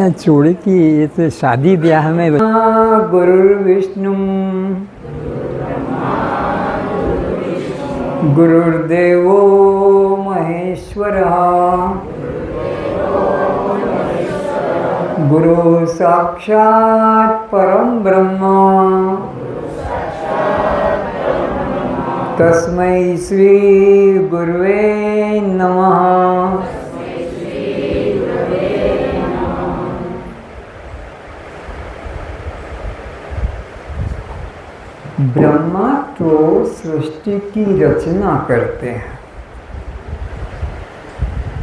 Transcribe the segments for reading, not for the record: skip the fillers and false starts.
चूड़ी की ये तो शादी ब्याह में। गुरुर्विष्णु गुरुर्देवो महेश्वरः गुरु साक्षात् परम ब्रह्म तस्मै श्री गुरुवे नमः। ब्रह्मा तो सृष्टि की रचना करते हैं,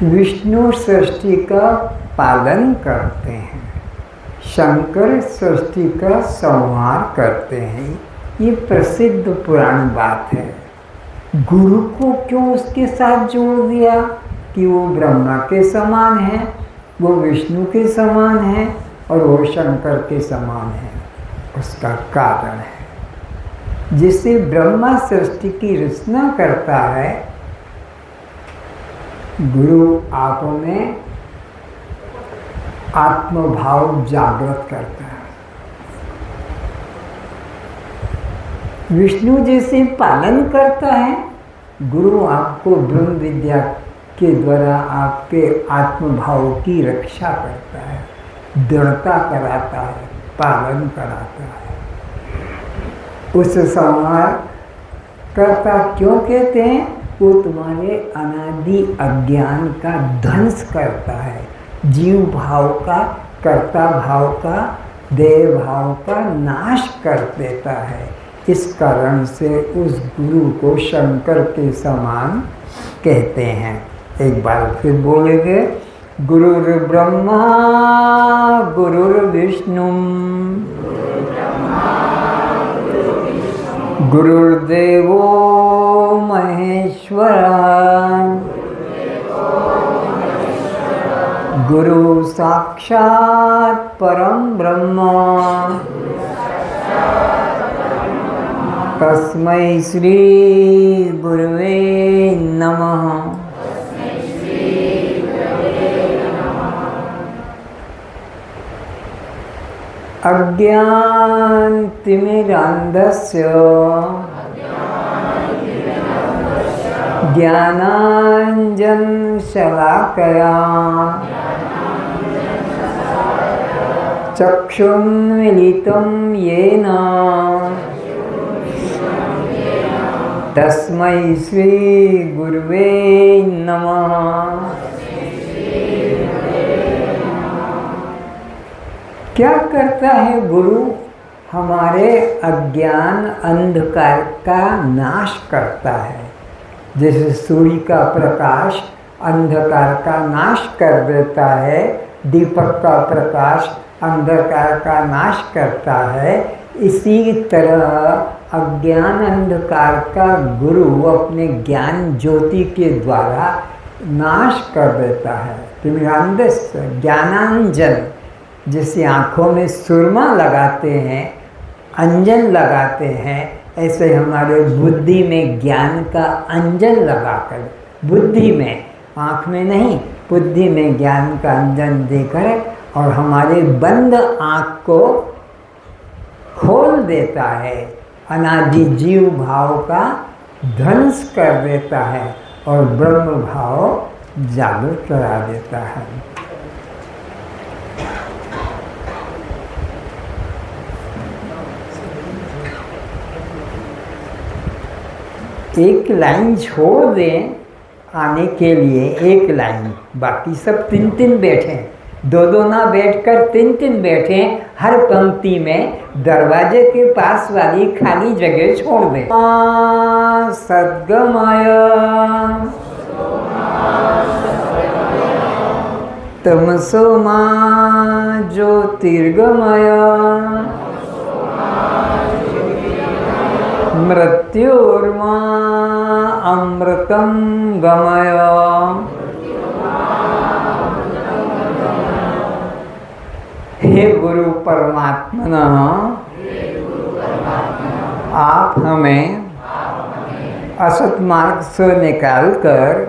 विष्णु सृष्टि का पालन करते हैं, शंकर सृष्टि का संहार करते हैं। ये प्रसिद्ध पुराण बात है। गुरु को क्यों उसके साथ जोड़ दिया कि वो ब्रह्मा के समान है, वो विष्णु के समान है और वो शंकर के समान है। उसका कारण है, जिसे ब्रह्मा सृष्टि की रचना करता है, गुरु आप में आत्मभाव जागृत करता है। विष्णु जैसे पालन करता है, गुरु आपको ब्रह्म विद्या के द्वारा आपके आत्मभाव की रक्षा करता है, दृढ़ता कराता है, पालन कराता है। उस संहार करता क्यों कहते हैं? वो तुम्हारे अनादि अज्ञान का ध्वंस करता है, जीव भाव का, कर्ता भाव का, देह भाव का नाश कर देता है। इस कारण से उस गुरु को शंकर के समान कहते हैं। एक बार फिर बोलेंगे, गुरुर्ब्रह्मा गुरुर्विष्णु गुरुर्देवो महेश्वरः गुरु साक्षात् परम ब्रह्म तस्मै श्री गुरुवे नमः। अज्ञान तिमिरान्धस्य ज्ञानाञ्जन शलाकया चक्षुन्मीलितं येन तस्मै श्री गुरुवे नमः। क्या करता है गुरु? हमारे अज्ञान अंधकार का नाश करता है। जैसे सूर्य का प्रकाश अंधकार का नाश कर देता है, दीपक का प्रकाश अंधकार का नाश करता है, इसी तरह अज्ञान अंधकार का गुरु अपने ज्ञान ज्योति के द्वारा नाश कर देता है। तिमिरान्धस्य ज्ञानांजन, जैसे आँखों में सुरमा लगाते हैं, अंजन लगाते हैं, ऐसे हमारे बुद्धि में ज्ञान का अंजन लगाकर, बुद्धि में, आँख में नहीं, बुद्धि में ज्ञान का अंजन देकर और हमारे बंद आँख को खोल देता है, अनादि जीव भाव का ध्वंस कर देता है और ब्रह्म भाव जागृत करा देता है। एक लाइन छोड़ दें आने के लिए, एक लाइन, बाकी सब तीन तीन बैठें, दो दो ना बैठकर तीन तीन बैठें। हर पंक्ति में दरवाजे के पास वाली खाली जगह छोड़ दें। सद्गमय तमसो मा ज्योतिर्गमय मृत्योर्मा अमृतं गमय। हे गुरु परमात्मा, आप हमें असत मार्ग से निकालकर,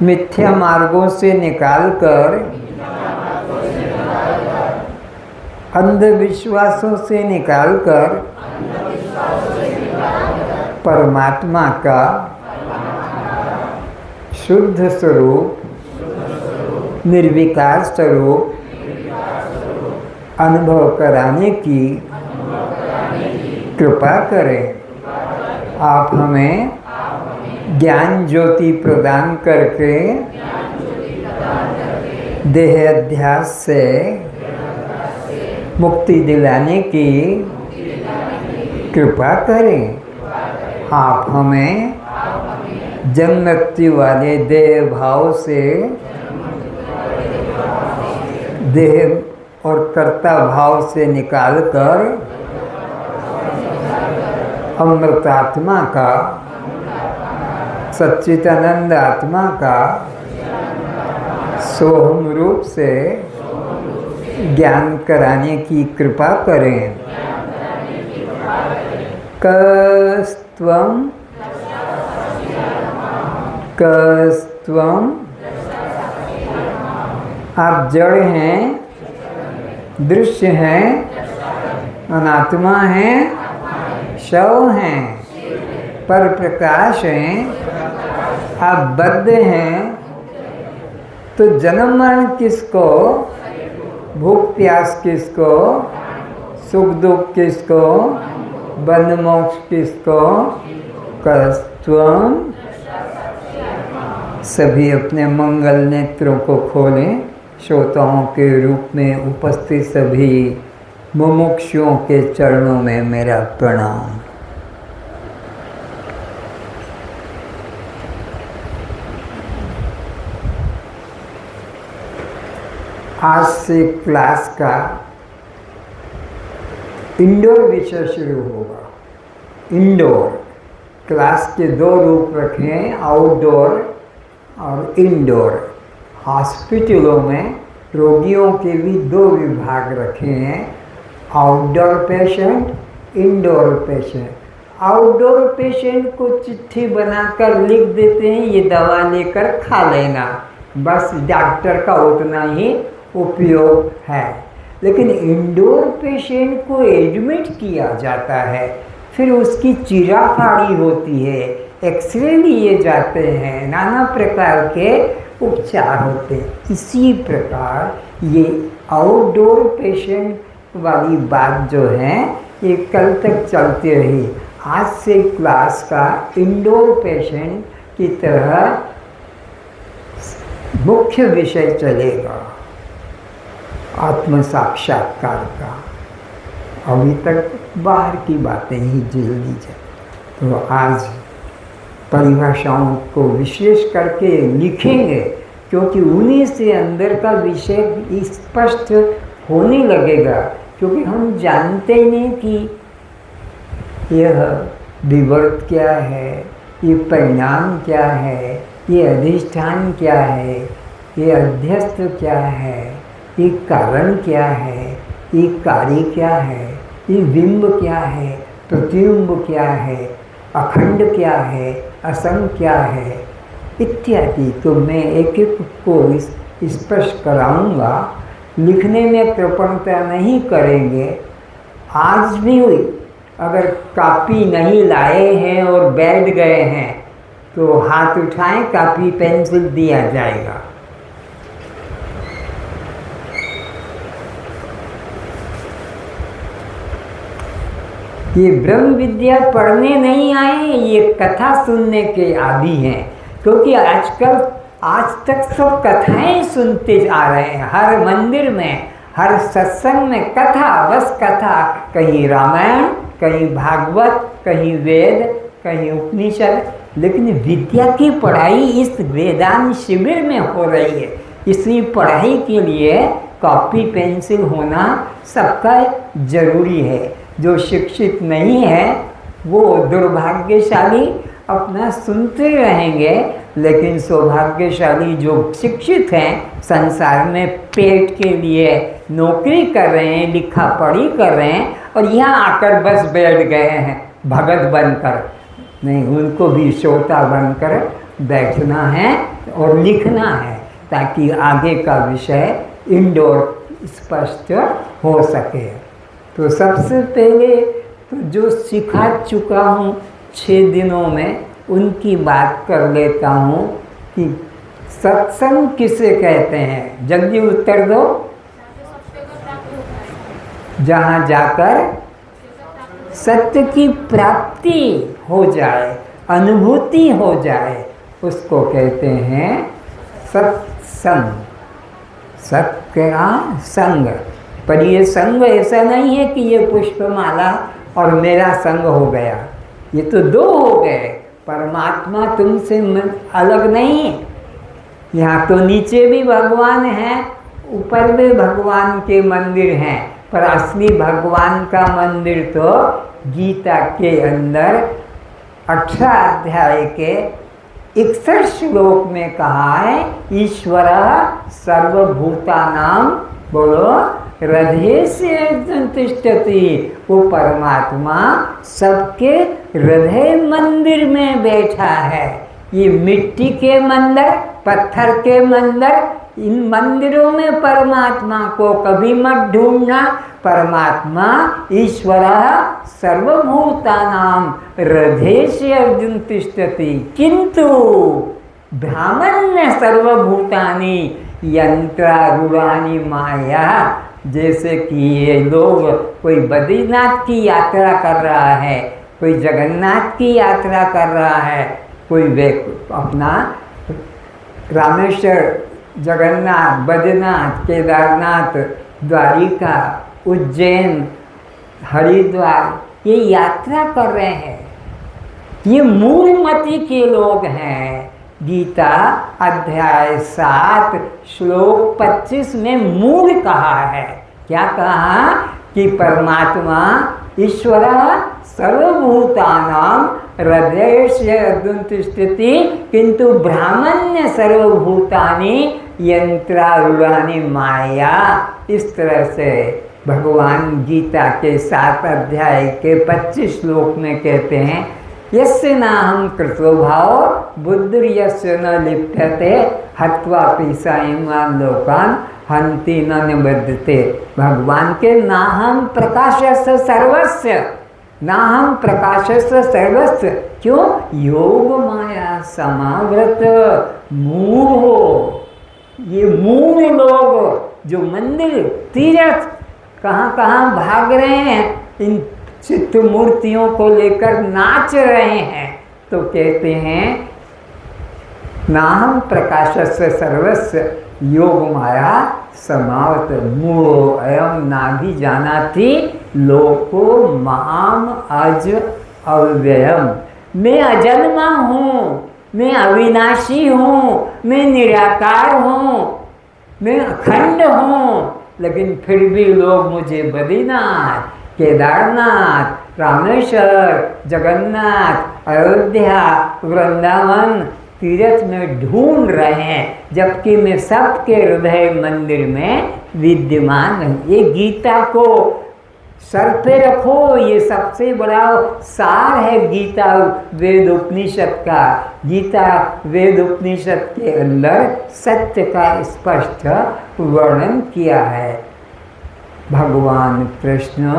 मिथ्या मार्गों से निकालकर अंधविश्वासों से निकालकर परमात्मा का शुद्ध स्वरूप, निर्विकार स्वरूप अनुभव कराने की कृपा करें। आप हमें ज्ञान ज्योति प्रदान करके देह अध्यास से मुक्ति दिलाने की कृपा करें। आप हमें जन्म मृत्यु वाले देह भाव से देह और कर्ता भाव से निकालकर अमृतात्मा का, सच्चिदानंद आत्मा का सोहम रूप से ज्ञान कराने की कृपा करें। कस्त्वं कस्त्वं, आप जड़ हैं, दृश्य हैं, अनात्मा हैं, शव हैं, पर प्रकाश हैं, आप बद्ध हैं। तो जन्म मरण किसको, भूख प्यास किसको, सुख दुख किसको, बंध मोक्ष किसको? कस्त्वं। सभी अपने मंगल नेत्रों को खोलें। श्रोताओं के रूप में उपस्थित सभी मुमुक्षुओं के चरणों में मेरा प्रणाम। आज से क्लास का इंडोर विषय शुरू होगा। इंडोर क्लास के दो रूप रखे हैं, आउटडोर और इंडोर। हॉस्पिटलों में रोगियों के भी दो विभाग रखे हैं, outdoor patient, indoor patient. Outdoor patient को चिट्ठी बनाकर लिख देते हैं, ये दवा लेकर खा लेना, बस डॉक्टर का उतना ही उपयोग है। लेकिन इंडोर पेशेंट को एडमिट किया जाता है, फिर उसकी चीराफाड़ी होती है, एक्सरे लिए जाते हैं, नाना प्रकार के उपचार होते हैं। इसी प्रकार ये आउटडोर पेशेंट वाली बात जो है ये कल तक चलती रही। आज से क्लास का इंडोर पेशेंट की तरह मुख्य विषय चलेगा, आत्म साक्षात्कार का। अभी तक बाहर की बातें ही जल्दी जाए, तो आज परिभाषाओं को विशेष करके लिखेंगे, क्योंकि उन्हीं से अंदर का विषय स्पष्ट होने लगेगा। क्योंकि हम जानते नहीं कि यह विवर्त क्या है, ये परिणाम क्या है, ये अधिष्ठान क्या है, ये अध्यस्त क्या है, ये कारण क्या है, ये कार्य क्या है, ये बिंब क्या है, प्रतिबिंब क्या है, अखंड क्या है, असंग क्या है, इत्यादि। तो मैं एक एक को स्पष्ट कराऊंगा। लिखने में कृपणता नहीं करेंगे। आज भी अगर कॉपी नहीं लाए हैं और बैठ गए हैं तो हाथ उठाएं, कॉपी पेंसिल दिया जाएगा। ये ब्रह्म विद्या पढ़ने नहीं आए, ये कथा सुनने के आदी हैं। क्योंकि आजकल आज तक सब कथाएं सुनते आ रहे हैं। हर मंदिर में, हर सत्संग में कथा, बस कथा। कहीं रामायण, कहीं भागवत, कहीं वेद, कहीं उपनिषद। लेकिन विद्या की पढ़ाई इस वेदांत शिविर में हो रही है। इसलिए पढ़ाई के लिए कॉपी पेंसिल होना सबका जरूरी है। जो शिक्षित नहीं है वो दुर्भाग्यशाली अपना सुनते रहेंगे, लेकिन सौभाग्यशाली जो शिक्षित हैं, संसार में पेट के लिए नौकरी कर रहे हैं, लिखा पढ़ी कर रहे हैं, और यहाँ आकर बस बैठ गए हैं भगत बनकर। नहीं, उनको भी श्रोता बनकर बैठना है और लिखना है, ताकि आगे का विषय इंडोर स्पष्ट हो सके। तो सबसे पहले तो जो सिखा चुका हूँ 6 दिनों में, उनकी बात कर लेता हूँ कि सत्संग किसे कहते हैं। जल्दी उत्तर दो। जहाँ जाकर सत्य की प्राप्ति हो जाए, अनुभूति हो जाए, उसको कहते हैं सत्संग। सत्य का संग। पर ये संग ऐसा नहीं है कि ये पुष्पमाला और मेरा संग हो गया, ये तो 2 हो गए। परमात्मा तुमसे अलग नहीं। यहाँ तो नीचे भी भगवान हैं, ऊपर भी भगवान के मंदिर हैं, पर असली भगवान का मंदिर तो गीता के अंदर 18 अध्याय के 61 श्लोक में कहा है, ईश्वर सर्वभूतानां, बोलो, हृदय से तिष्ठति। वो परमात्मा सबके हृदय मंदिर में बैठा है। ये मिट्टी के मंदिर, पत्थर के मंदिर, इन मंदिरों में परमात्मा को कभी मत ढूंढना। परमात्मा ईश्वर सर्वभूतानां हृदय से अर्जुन तिष्ठति, किंतु ब्राह्मण्य सर्वभूतानि यंत्रारूढ़ानि माया। जैसे कि ये लोग, कोई बद्रीनाथ की यात्रा कर रहा है, कोई जगन्नाथ की यात्रा कर रहा है, कोई अपना रामेश्वर, जगन्नाथ, बद्रीनाथ, केदारनाथ, द्वारिका, उज्जैन, हरिद्वार, ये यात्रा कर रहे हैं। ये मूलमती के लोग हैं। गीता अध्याय 7 श्लोक 25 में मूल कहा है। क्या कहा? कि परमात्मा ईश्वर सर्वभूतानां हृदय से अर्जुन तिष्ठति, किंतु ब्राह्मण्य सर्वभूतानि यंत्रारूढ़ानि माया। इस तरह से भगवान गीता के 7 अध्याय के 25 श्लोक में कहते हैं, यस्य नाहं कृतो भाव बुद्धिर्यस्य न लिप्यते हत्वा पीसायमान लोकान हंति न निबद्धते। भगवान के नाहं प्रकाशस्य सर्वस्य, नाहं प्रकाशस्य सर्वस्य। क्यों? योग माया समावृत मूढ़ हो। ये मूढ़ लोग जो मंदिर तीर्थ कहाँ भाग रहे हैं, इन चित्त मूर्तियों को लेकर नाच रहे हैं, तो कहते हैं नाहं प्रकाशस्य सर्वस्य योग माया समावत मूढ़ो अयम नाभि जानाति लोको माम अज अव्ययम। मैं अजन्मा हूँ, मैं अविनाशी हूँ, मैं निराकार हूँ, मैं अखंड हूँ, लेकिन फिर भी लोग मुझे बद्रीनाथ, केदारनाथ, रामेश्वर, जगन्नाथ, अयोध्या, वृंदावन तीर्थ में ढूंढ रहे हैं, जबकि मैं सबके हृदय मंदिर में विद्यमान हूँ। ये गीता को सर पे रखो, ये सबसे बड़ा सार है गीता वेद उपनिषद का। गीता वेद उपनिषद के अंदर सत्य का स्पष्ट वर्णन किया है। भगवान कृष्ण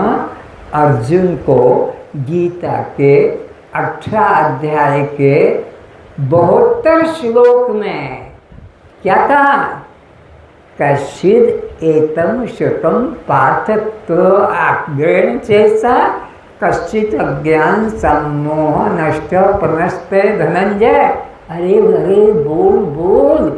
अर्जुन को गीता के 18 अध्याय के 72 श्लोक में क्या कहा? कश्चिद एतम श्रुतम पार्थ आग्रेण चेसा कश्चित अज्ञान सम्मोह नष्ट प्रनष्टे धनंजय। अरे अरे बोल बोल,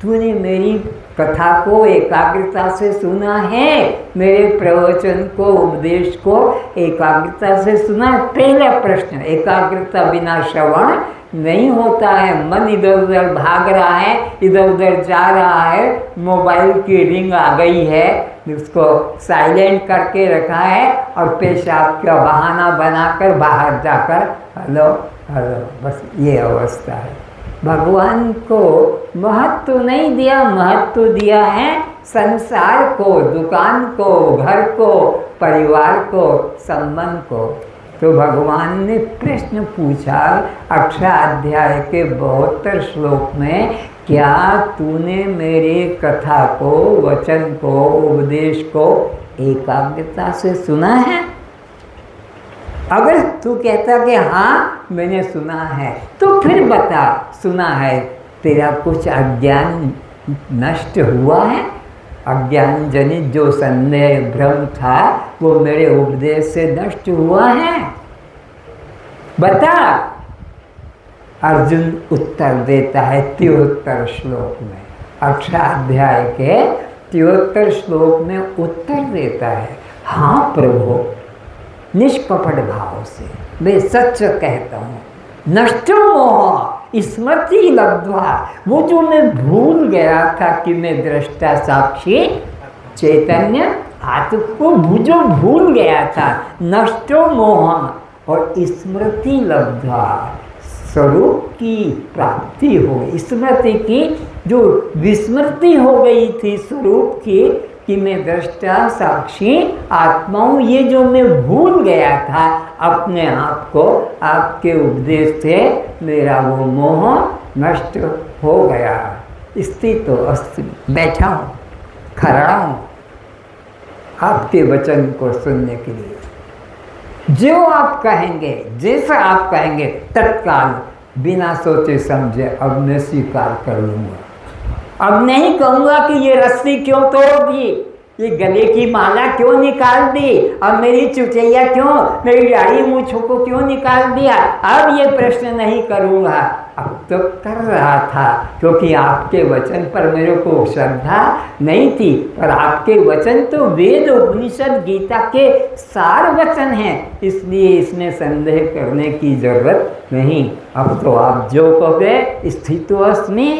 तूने मेरी कथा को एकाग्रता से सुना है, मेरे प्रवचन को, उपदेश को एकाग्रता से सुना। पहला प्रश्न, एकाग्रता बिना श्रवण नहीं होता है। मन इधर उधर भाग रहा है, इधर उधर जा रहा है, मोबाइल की रिंग आ गई है, उसको साइलेंट करके रखा है और पेशाब का बहाना बनाकर बाहर जाकर हेलो हेलो, बस ये अवस्था है। भगवान को महत्व नहीं दिया, महत्व दिया है संसार को, दुकान को, घर को, परिवार को, संबंध को। तो तो भगवान ने प्रश्न पूछा 18 अध्याय के 72 श्लोक में, क्या तूने मेरे कथा को, वचन को, उपदेश को एकाग्रता से सुना है? अगर तू कहता कि हाँ मैंने सुना है, तो फिर बता, सुना है, तेरा कुछ अज्ञान नष्ट हुआ है? अज्ञान जनित जो संदेह भ्रम था वो मेरे उपदेश से नष्ट हुआ है? बता। अर्जुन उत्तर देता है 73 श्लोक में, 18 अध्याय के 73 श्लोक में उत्तर देता है, हाँ प्रभु, निष्कपट भाव से मैं सच कहता हूँ, नष्टो मोह स्मृति लब्ध्वा, वो जो मैं भूल गया था कि मैं दृष्टा साक्षी चैतन्य आत्मा को जो भूल गया था, नष्टो मोह और स्मृति लब्ध्वा, स्वरूप की प्राप्ति हो गई। स्मृति की जो विस्मृति हो गई थी स्वरूप की, कि मैं दृष्टा साक्षी आत्मा हूँ, ये जो मैं भूल गया था अपने आप को, आपके उपदेश से मेरा वो मोह नष्ट हो गया। स्थित तो बैठा हूँ, खड़ा हूँ आपके वचन को सुनने के लिए। जो आप कहेंगे, जैसा आप कहेंगे, तत्काल बिना सोचे समझे अब मैं स्वीकार कर लूँगा। अब नहीं कहूँगा कि ये रस्सी क्यों तोड़ दी, ये गले की माला क्यों निकाल दी, अब मेरी चुचैया क्यों, मेरी दाढ़ी मूँछों को क्यों निकाल दिया, अब ये प्रश्न नहीं करूँगा। अब तो कर रहा था, क्योंकि आपके वचन पर मेरे को श्रद्धा नहीं थी, पर आपके वचन तो वेद उपनिषद गीता के सार वचन हैं, इसलिए इसमें संदेह करने की जरूरत नहीं। अब तो आप जो कहोगे स्थितोऽस्मि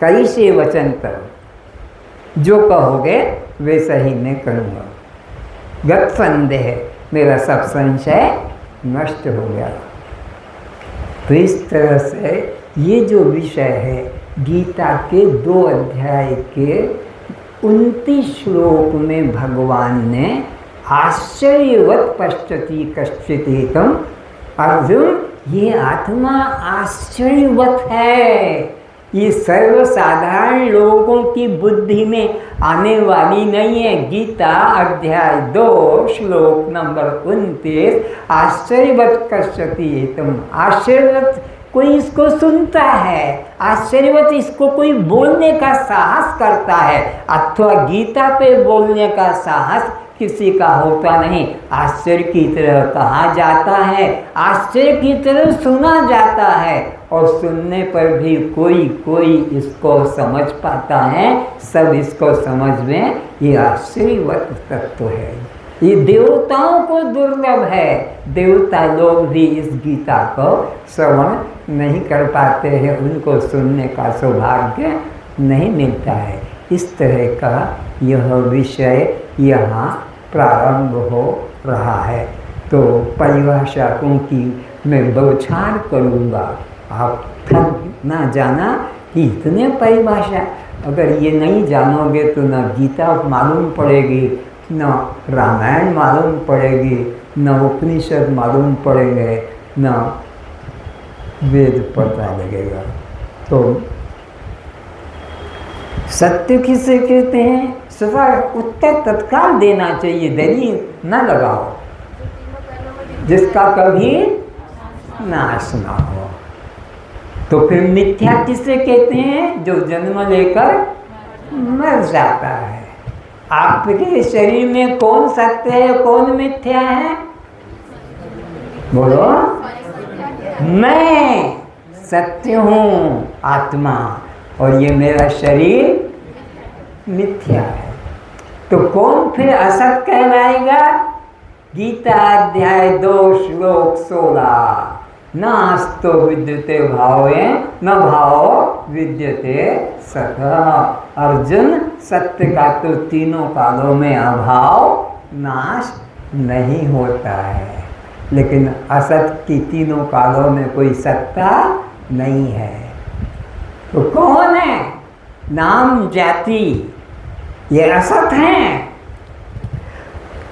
कैसे वचन करो, जो कहोगे वैसा ही मैं करूँगा। गत संदेह, मेरा सब संशय नष्ट हो गया। तो इस तरह से ये जो विषय है गीता के 2 अध्याय के 29 श्लोक में भगवान ने आश्चर्यवत पश्यति कश्चित् एकम्, अर्जुन ये आत्मा आश्चर्यवत है, ये सर्वसाधारण लोगों की बुद्धि में आने वाली नहीं है। गीता अध्याय 2 श्लोक नंबर 29, आश्चर्यवत कश्यति एकम्, आश्चर्यवत कोई इसको सुनता है, आश्चर्यवत इसको कोई बोलने का साहस करता है, अथवा गीता पे बोलने का साहस किसी का होता नहीं। आश्चर्य की तरह कहा जाता है, आश्चर्य की तरह सुना जाता है, और सुनने पर भी कोई इसको समझ पाता है, सब इसको समझ में ये आश्चर्यवत तत्व है। ये देवताओं को दुर्लभ है, देवता लोग भी इस गीता को श्रवण नहीं कर पाते हैं, उनको सुनने का सौभाग्य नहीं मिलता है। इस तरह का यह विषय यहाँ प्रारंभ हो रहा है। तो परिभाषाओं की मैं बौछार करूँगा, आप थक ना जाना कि इतने परिभाषा, अगर ये नहीं जानोगे तो न गीता मालूम पड़ेगी, न रामायण मालूम पड़ेगी, न उपनिषद मालूम पड़ेंगे, न वेद पता लगेगा। तो सत्य किसे कहते हैं, सदा उत्तर तत्काल देना चाहिए, देरी न लगाओ, जिसका कभी नाश ना हो। तो फिर मिथ्या किसे कहते हैं, जो जन्म लेकर मर जाता है। आपके शरीर में कौन सत्य है, कौन मिथ्या है, बोलो। मैं सत्य हूँ आत्मा, और ये मेरा शरीर मिथ्या है। तो कौन फिर असत कहलाएगा? गीता अध्याय 2 श्लोक 16, नास्तो विद्यते भावे न भाव विद्यते सतः। अर्जुन, सत्य का तो तीनों कालों में अभाव नाश नहीं होता है, लेकिन असत की तीनों कालों में कोई सत्ता नहीं है। तो कौन है? नाम जाति ये असत हैं।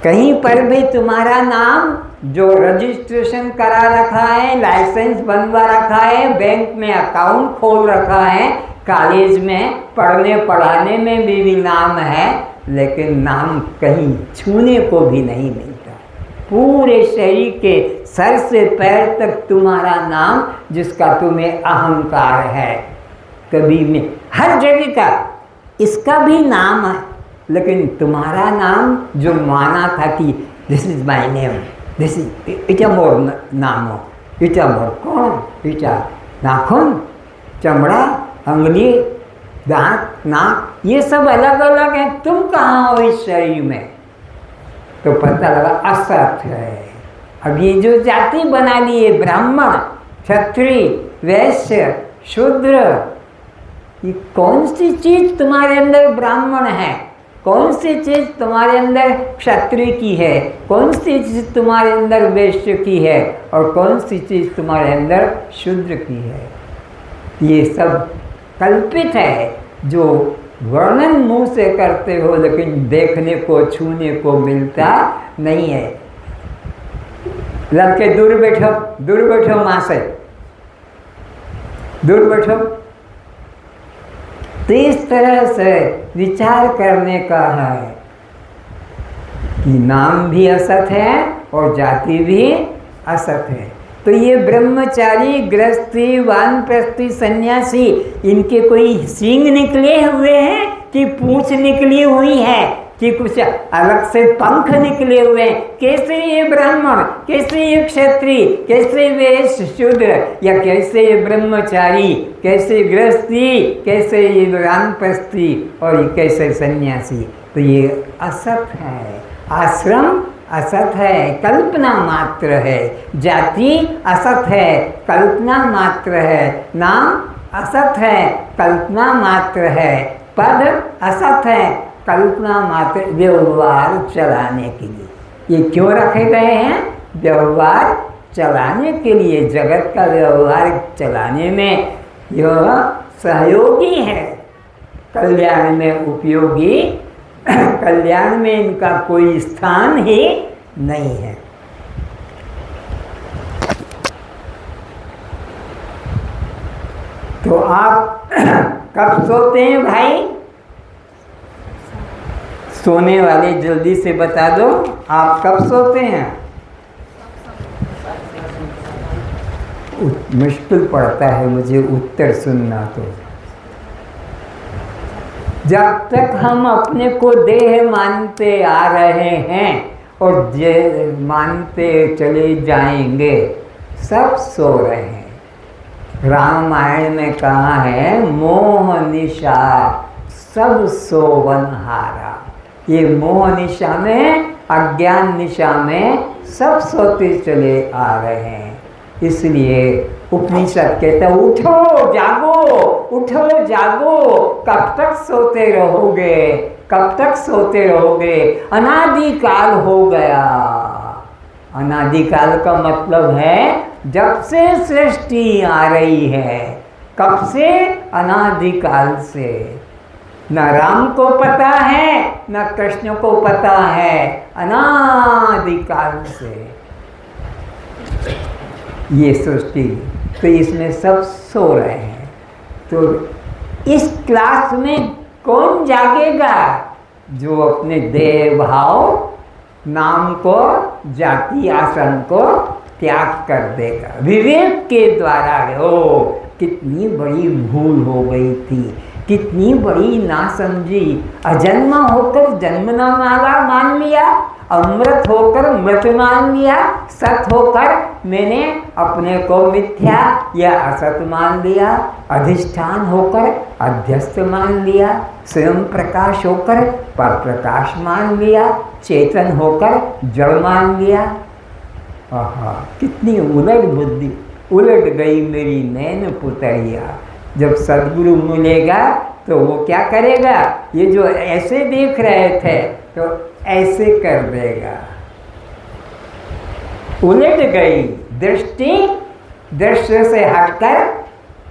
कहीं पर भी तुम्हारा नाम जो रजिस्ट्रेशन करा रखा है, लाइसेंस बनवा रखा है, बैंक में अकाउंट खोल रखा है, कॉलेज में पढ़ने पढ़ाने में भी नाम है, लेकिन नाम कहीं छूने को भी नहीं मिलता। पूरे शरीर के सर से पैर तक तुम्हारा नाम, जिसका तुम्हें अहंकार है, कभी में हर जगह का इसका भी नाम है, लेकिन तुम्हारा नाम जो माना था कि this is my name, this is इटा मोर नामो, इटा मोर कौन, इटा नाखून, चमड़ा, अंगली, दांत, नाक, ये सब अलग अलग हैं। तुम कहाँ हो इस शरीर में? तो पता लगा असत है। अब ये जो जाति बना ली है, ब्राह्मण, क्षत्रिय, वैश्य, शूद्र, ये कौन सी चीज तुम्हारे अंदर ब्राह्मण है, कौन सी चीज तुम्हारे अंदर क्षत्रिय की है, कौन सी चीज तुम्हारे अंदर वैश्य की है, और कौन सी चीज तुम्हारे अंदर शूद्र की है? ये सब कल्पित है, जो वर्णन मुंह से करते हो, लेकिन देखने को छूने को मिलता नहीं है। लड़के दूर बैठो माँ से, दूर बैठो। तो इस तरह से विचार करने का है कि नाम भी असत है और जाति भी असत है। तो ये ब्रह्मचारी, गृहस्थी, वानप्रस्थी, सन्यासी, इनके कोई सींग निकले हुए हैं कि पूंछ निकली हुई है कि कुछ अलग से पंख निकले हुए हैं? कैसे ये ब्राह्मण, कैसे ये क्षत्रिय, कैसे वैश्य शूद्र, या कैसे ये ब्रह्मचारी, कैसे गृहस्थी, कैसे ये वानप्रस्थी और ये कैसे सन्यासी? तो ये असत है। आश्रम असत है, कल्पना मात्र है। जाति असत है, कल्पना मात्र है। नाम असत है, कल्पना मात्र है। पद असत है, कल्पना मात्र, व्यवहार चलाने के लिए। ये क्यों रखे गए हैं? व्यवहार चलाने के लिए, जगत का व्यवहार चलाने में यह सहयोगी है, कल्याण में उपयोगी, कल्याण में इनका कोई स्थान ही नहीं है। तो आप कब सोते हैं भाई? सोने वाले जल्दी से बता दो, आप कब सोते हैं? मुश्किल पड़ता है मुझे उत्तर सुनना। तो जब तक हम अपने को देह मानते आ रहे हैं और मानते चले जाएंगे, सब सो रहे हैं। रामायण में कहा है, मोह निशा सब सोवन हारा। ये मोह निशा में, अज्ञान निशा में सब सोते चले आ रहे हैं। इसलिए उपनिषद कहते हैं, उठो जागो, उठो जागो, कब तक सोते रहोगे, कब तक सोते रहोगे? अनादिकाल हो गया। अनादिकाल का मतलब है जब से सृष्टि आ रही है। कब से? अनादिकाल से। न राम को पता है, न कृष्ण को पता है, अनादिकाल से ये सृष्टि। तो इसमें सब सो रहे हैं। तो इस क्लास में कौन जागेगा? जो अपने देह भाव, नाम को, जाति, आसन को त्याग कर देगा विवेक के द्वारा। हो, कितनी बड़ी भूल हो गई थी, कितनी बड़ी नासमझी। अजन्मा होकर जन्मना वाला मान लिया, अमृत होकर मृत मान लिया, सत होकर मैंने अपने को मिथ्या या असत मान लिया, अधिष्ठान होकर अध्यस्त मान लिया, स्वयं प्रकाश होकर पर प्रकाश मान लिया, चेतन होकर जड़ मान लिया। आहा, कितनी उलट बुद्धि, उलट गई मेरी नैन पुतरिया। जब सद्गुरु मिलेगा तो वो क्या करेगा? ये जो ऐसे देख रहे थे तो ऐसे कर देगा। उलट गई दृष्टि, दृश्य से हटकर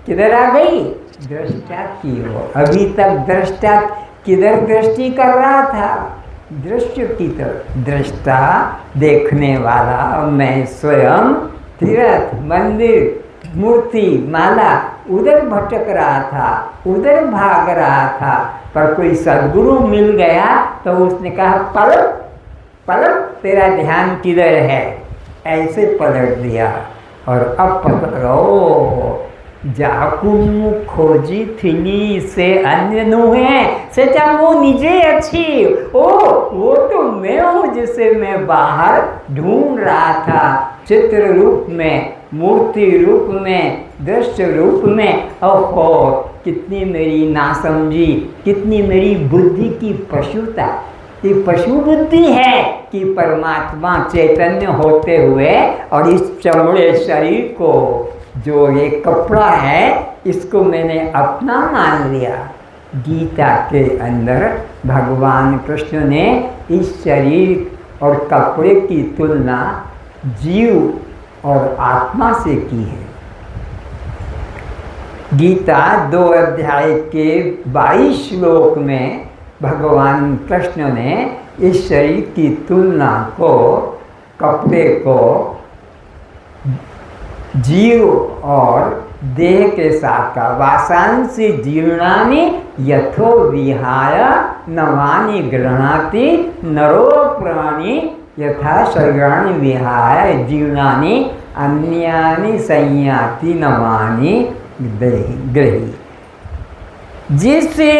किधर आ गई? दृष्टा की ओर। अभी तक दृष्टा किधर दृष्टि कर रहा था? दृश्य की तरफ, दृष्टा देखने वाला, मैं स्वयं तीर्थ मंदिर मूर्ति माला उधर भटक रहा था, उधर भाग रहा था, पर कोई सद्गुरु मिल गया तो उसने कहा पलट पलट, तेरा ध्यान किधर है, ऐसे पलट दिया। और अब पकड़ो, जाकुम खोजी थिली से अन्य नुहे सेचा वो निजे अच्छी, ओ वो तो मैं हूँ जिसे मैं बाहर ढूंढ रहा था, चित्र रूप में, मूर्ति रूप में, दृश्य रूप में। ओहो, कितनी मेरी नासमझी, कितनी मेरी बुद्धि की पशुता, ये पशु बुद्धि है कि परमात्मा चैतन्य होते हुए और इस चमड़े शरीर को, जो ये कपड़ा है, इसको मैंने अपना मान लिया। गीता के अंदर भगवान कृष्ण ने इस शरीर और कपड़े की तुलना जीव और आत्मा से की है। गीता 2 अध्याय के 22 श्लोक में भगवान कृष्ण ने इस शरीर की तुलना को, कपड़े को जीव और देह के साथ का, वासांसी जीर्णानि यथो विहाय नवानि गृह्णाति नरो प्राणी यथा शरीराणि विहाय जीर्णानि अन्यानि संयाति नवानि गृही। जिससे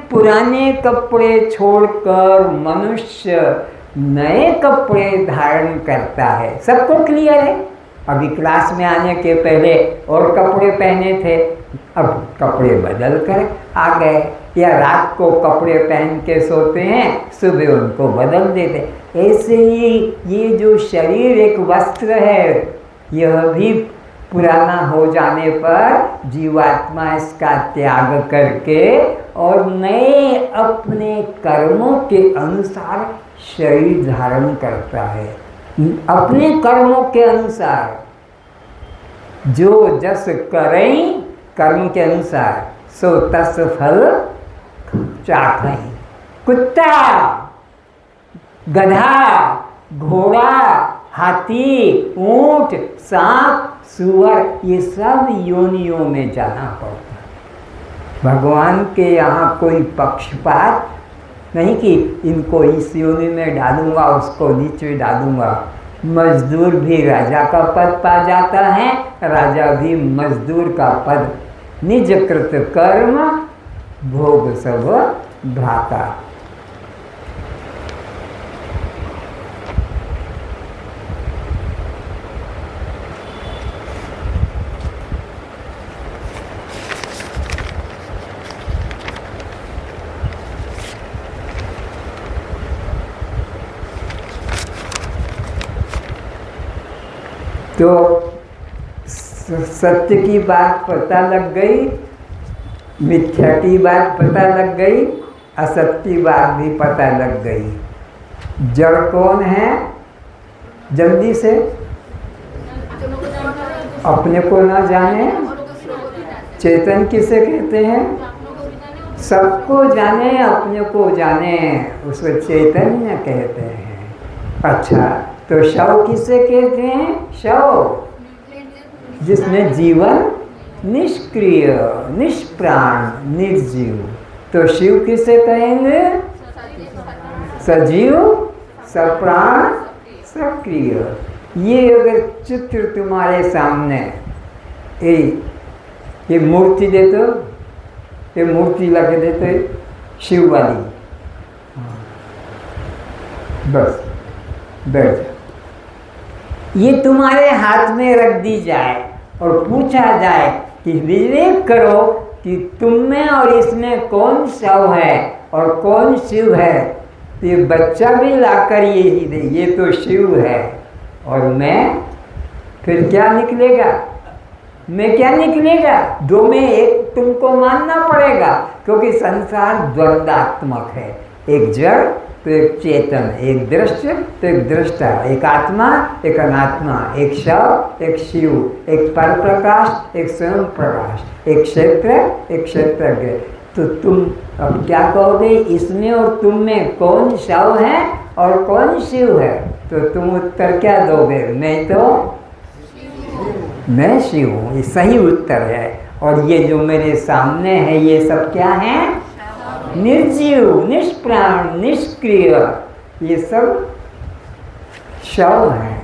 पुराने कपड़े छोड़कर मनुष्य नए कपड़े धारण करता है। सबको क्लियर है? अभी क्लास में आने के पहले और कपड़े पहने थे, अब कपड़े बदल कर आ गए, या रात को कपड़े पहन के सोते हैं, सुबह उनको बदल देते। ऐसे ही ये जो शरीर एक वस्त्र है, यह भी पुराना हो जाने पर जीवात्मा इसका त्याग करके और नए अपने कर्मों के अनुसार शरीर धारण करता है। अपने कर्मों के अनुसार, जो जस करें कर्म के अनुसार सो तस फल चाखें। कुत्ता, गधा, घोड़ा, हाथी, ऊंट, सांप, सुअर, ये सब योनियों में जाना पड़ता है। भगवान के यहाँ कोई पक्षपात नहीं कि इनको इस योनि में डालूंगा, उसको नीचे डालूंगा। मजदूर भी राजा का पद पा जाता है, राजा भी मजदूर का पद। निज कृत कर्म भोग सब भ्राता। तो सत्य की बात पता लग गई, मिथ्या की बात पता लग गई, असत्य की बात भी पता लग गई। जड़ कौन है? जल्दी से, अपने को ना जाने। चेतन किसे कहते हैं? सबको जाने, अपने को जाने, उसको चैतन्य कहते हैं। अच्छा, तो शव किसे कहते हैं? शव जिसमें जीवन निष्क्रिय, निष्प्राण, निर्जीव। तो शिव किसे कहेंगे? सजीव, सप्राण, सक्रिय। ये अगर चित्र तुम्हारे सामने, ये मूर्ति दे दो, ये मूर्ति लगा देते शिव वाली, बस बैठ जाओ। ये तुम्हारे हाथ में रख दी जाए और पूछा जाए कि विवेक करो कि तुम में और इसमें कौन शव है और कौन शिव है, तो ये बच्चा भी लाकर यही दे, ये तो शिव है और मैं, फिर क्या निकलेगा? मैं क्या निकलेगा? दो में एक तुमको मानना पड़ेगा, क्योंकि संसार द्वंद्वात्मक है। एक जड़ तो एक चेतन, एक दृश्य तो एक दृष्टा, एक आत्मा एक अनात्मा, एक शव एक शिव, एक पर प्रकाश एक स्वयं प्रकाश, एक क्षेत्र एक क्षेत्रज्ञ। तो तुम अब क्या कहोगे, इसमें और तुम में कौन शव है और कौन शिव है? तो तुम उत्तर क्या दोगे? मैं शिव हूँ, ये सही उत्तर है। और ये जो मेरे सामने है ये सब क्या है? निर्जीव, निष्प्राण, निष्क्रिय, ये सब शव है।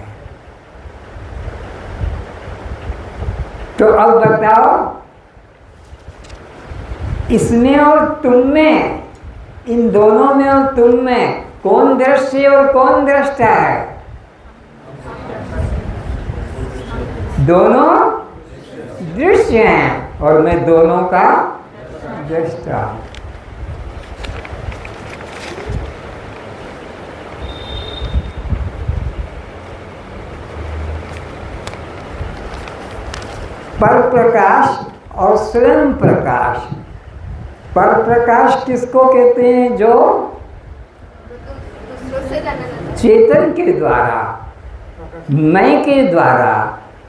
तो अब बताओ, इसमें और तुम में, इन दोनों में और तुम में कौन दृश्य और कौन दृष्टा है? दोनों दृश्य हैं और मैं दोनों का दृष्टा। पर प्रकाश और स्वयं प्रकाश। पर प्रकाश किसको कहते हैं? जो चेतन के द्वारा, मैं के द्वारा,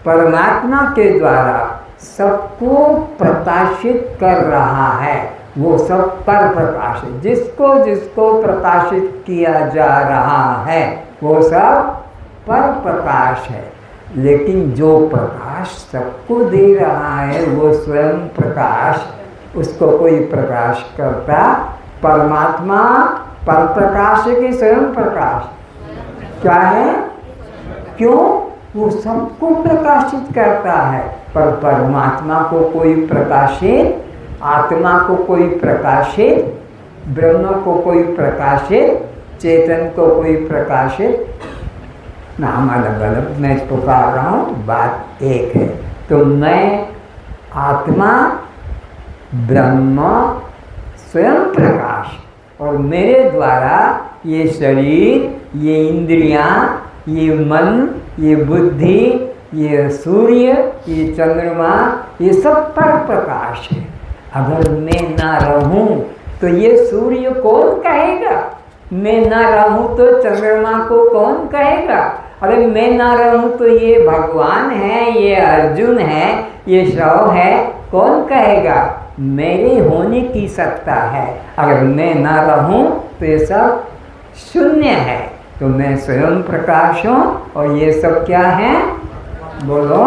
परमात्मा के द्वारा सबको प्रकाशित कर रहा है, वो सब पर प्रकाश है। जिसको जिसको प्रकाशित किया जा रहा है वो सब पर प्रकाश है। लेकिन जो प्रकाश सबको दे रहा है वो स्वयं प्रकाश, उसको कोई प्रकाश करता? परमात्मा पर प्रकाश है कि स्वयं प्रकाश? क्या है? क्यों? वो सबको प्रकाशित करता है। पर परमात्मा को कोई प्रकाशित, आत्मा को कोई प्रकाशित, ब्रह्म को कोई प्रकाशित, चेतन को कोई प्रकाशित, नाम अलग अलग मैं पुकार रहा हूँ, बात एक है। तो मैं आत्मा, ब्रह्म, स्वयं प्रकाश, और मेरे द्वारा ये शरीर, ये इंद्रियां, ये मन, ये बुद्धि, ये सूर्य, ये चंद्रमा, ये सब पर प्रकाश है। अगर मैं ना रहूं तो ये सूर्य कौन कहेगा? मैं ना रहूं तो चंद्रमा को कौन कहेगा? अरे मैं ना रहूं तो ये भगवान है, ये अर्जुन है, ये शव है, कौन कहेगा? मेरे होने की सत्ता है। अगर मैं ना रहूं तो ये सब शून्य है। तो मैं स्वयं प्रकाश हूँ और ये सब क्या है? बोलो।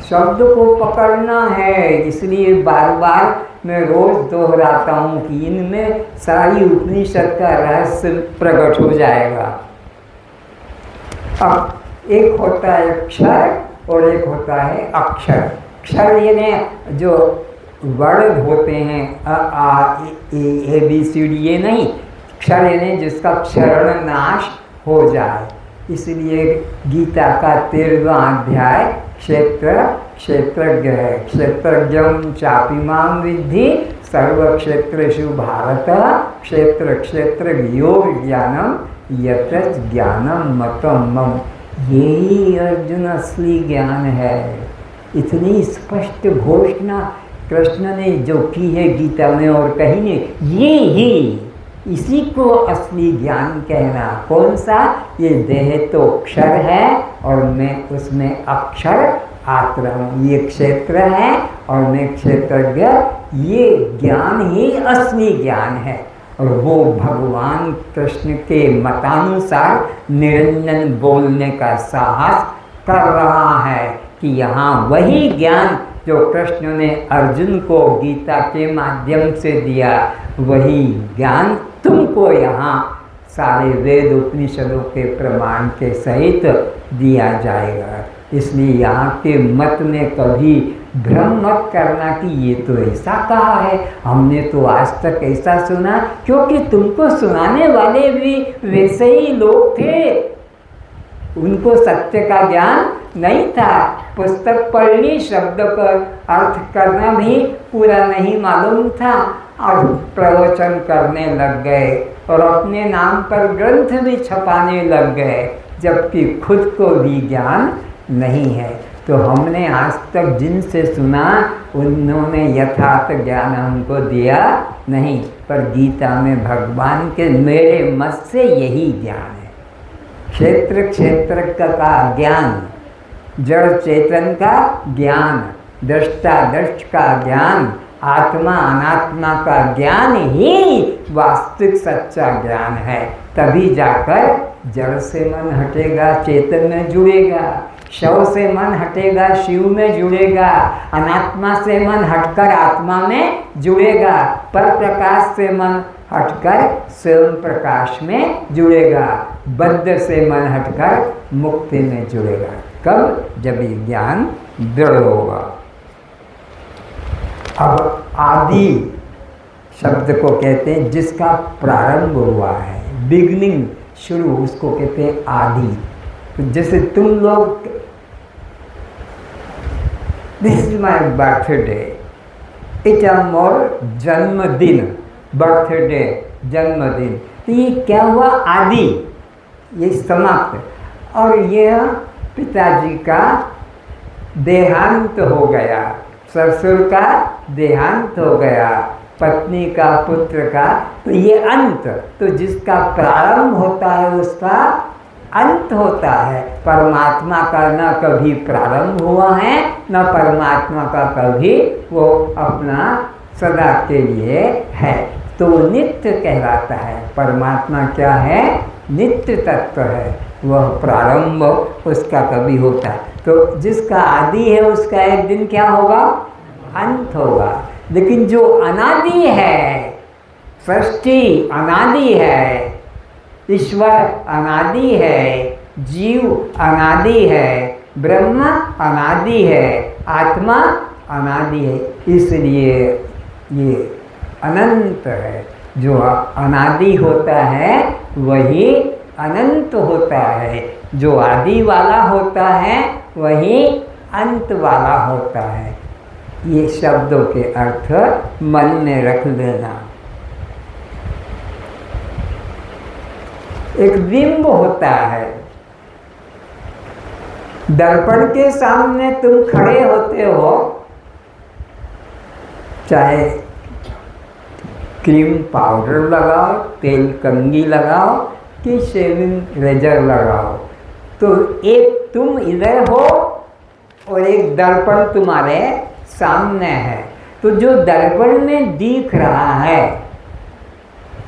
शब्द को पकड़ना है, इसलिए बार बार मैं रोज दोहराता हूँ कि इनमें सारी उपनिषद का रहस्य प्रकट हो जाएगा। अब एक होता है क्षर और एक होता है अक्षर। क्षर यानी जो वर्ण होते हैं, अ आ ए बी सी डी, ये नहीं। क्षर यानी जिसका क्षरण नाश हो जाए। इसलिए गीता का 13वां अध्याय क्षेत्र क्षेत्रज्ञ है। क्षेत्रज्ञं चापिमां विद्धि सर्वक्षेत्रेषु भारत, क्षेत्र क्षेत्र योग ज्ञानम यतच ज्ञानम मतम मम। यही अर्जुन असली ज्ञान है। इतनी स्पष्ट घोषणा कृष्ण ने जो की है गीता में और कहीं नहीं, ये ही, इसी को असली ज्ञान कहना। कौन सा? ये देह तो अक्षर है और मैं उसमें अक्षर आत्मा हूँ। ये क्षेत्र है और मैं क्षेत्रज्ञ। ये ज्ञान ही असली ज्ञान है। और वो भगवान कृष्ण के मतानुसार निरंजन बोलने का साहस कर रहा है कि यहाँ वही ज्ञान जो कृष्ण ने अर्जुन को गीता के माध्यम से दिया, वही ज्ञान तुमको यहाँ सारे वेद उपनिषदों के प्रमाण के सहित दिया जाएगा। इसलिए यहाँ के मत में कभी भ्रम मत करना कि ये तो ऐसा कहा है, हमने तो आज तक ऐसा सुना, क्योंकि तुमको सुनाने वाले भी वैसे ही लोग थे। उनको सत्य का ज्ञान नहीं था। पुस्तक पढ़ ली, शब्द का अर्थ करना भी पूरा नहीं मालूम था और प्रवचन करने लग गए और अपने नाम पर ग्रंथ भी छपाने लग गए, जबकि खुद को भी ज्ञान नहीं है। तो हमने आज तक जिनसे सुना उन्होंने यथार्थ ज्ञान हमको दिया नहीं, पर गीता में भगवान के मेरे मत से यही ज्ञान है। क्षेत्र क्षेत्र का ज्ञान, जड़ चेतन का ज्ञान, दृष्टा दृष्ट का ज्ञान, आत्मा अनात्मा का ज्ञान ही वास्तविक सच्चा ज्ञान है। तभी जाकर जड़ से मन हटेगा, चेतन में जुड़ेगा। शव से मन हटेगा, शिव में जुड़ेगा। अनात्मा से मन हटकर आत्मा में जुड़ेगा। पर प्रकाश से मन हटकर स्वयं प्रकाश में जुड़ेगा। बद्ध से मन हटकर मुक्ति में जुड़ेगा। कब? जब ये ज्ञान दृढ़ होगा। अब आदि शब्द को कहते हैं जिसका प्रारंभ हुआ है, बिगनिंग, शुरू, उसको कहते हैं आदि। तो जैसे तुम लोग, this is my birthday, it more जन्मदिन, बर्थडे, जन्मदिन। तो ये क्या हुआ? आदि, ये समाप्त। और यह पिताजी का देहांत हो गया, ससुर का देहांत हो गया, पत्नी का, पुत्र का, तो ये अंत। तो जिसका प्रारंभ होता है उसका अंत होता है। परमात्मा का न कभी प्रारंभ हुआ है, न परमात्मा का कभी वो अपना सदा के लिए है। तो नित्य कहलाता है। परमात्मा क्या है? नित्य तत्व है। वह प्रारंभ उसका कभी होता है। तो जिसका आदि है उसका एक दिन क्या होगा? अंत होगा। लेकिन जो अनादि है, सृष्टि अनादि है, ईश्वर अनादि है, जीव अनादि है, ब्रह्म अनादि है, आत्मा अनादि है, इसलिए ये अनंत है। जो अनादि होता है वही अनंत होता है। जो आदि वाला होता है वही अंत वाला होता है। ये शब्दों के अर्थ मन में रख लेना। एक बिंब होता है। दर्पण के सामने तुम खड़े होते हो, चाहे क्रीम पाउडर लगाओ, तेल कंघी लगाओ कि शेविंग रेजर लगाओ, तो एक तुम इधर हो और एक दर्पण तुम्हारे सामने है। तो जो दर्पण में दिख रहा है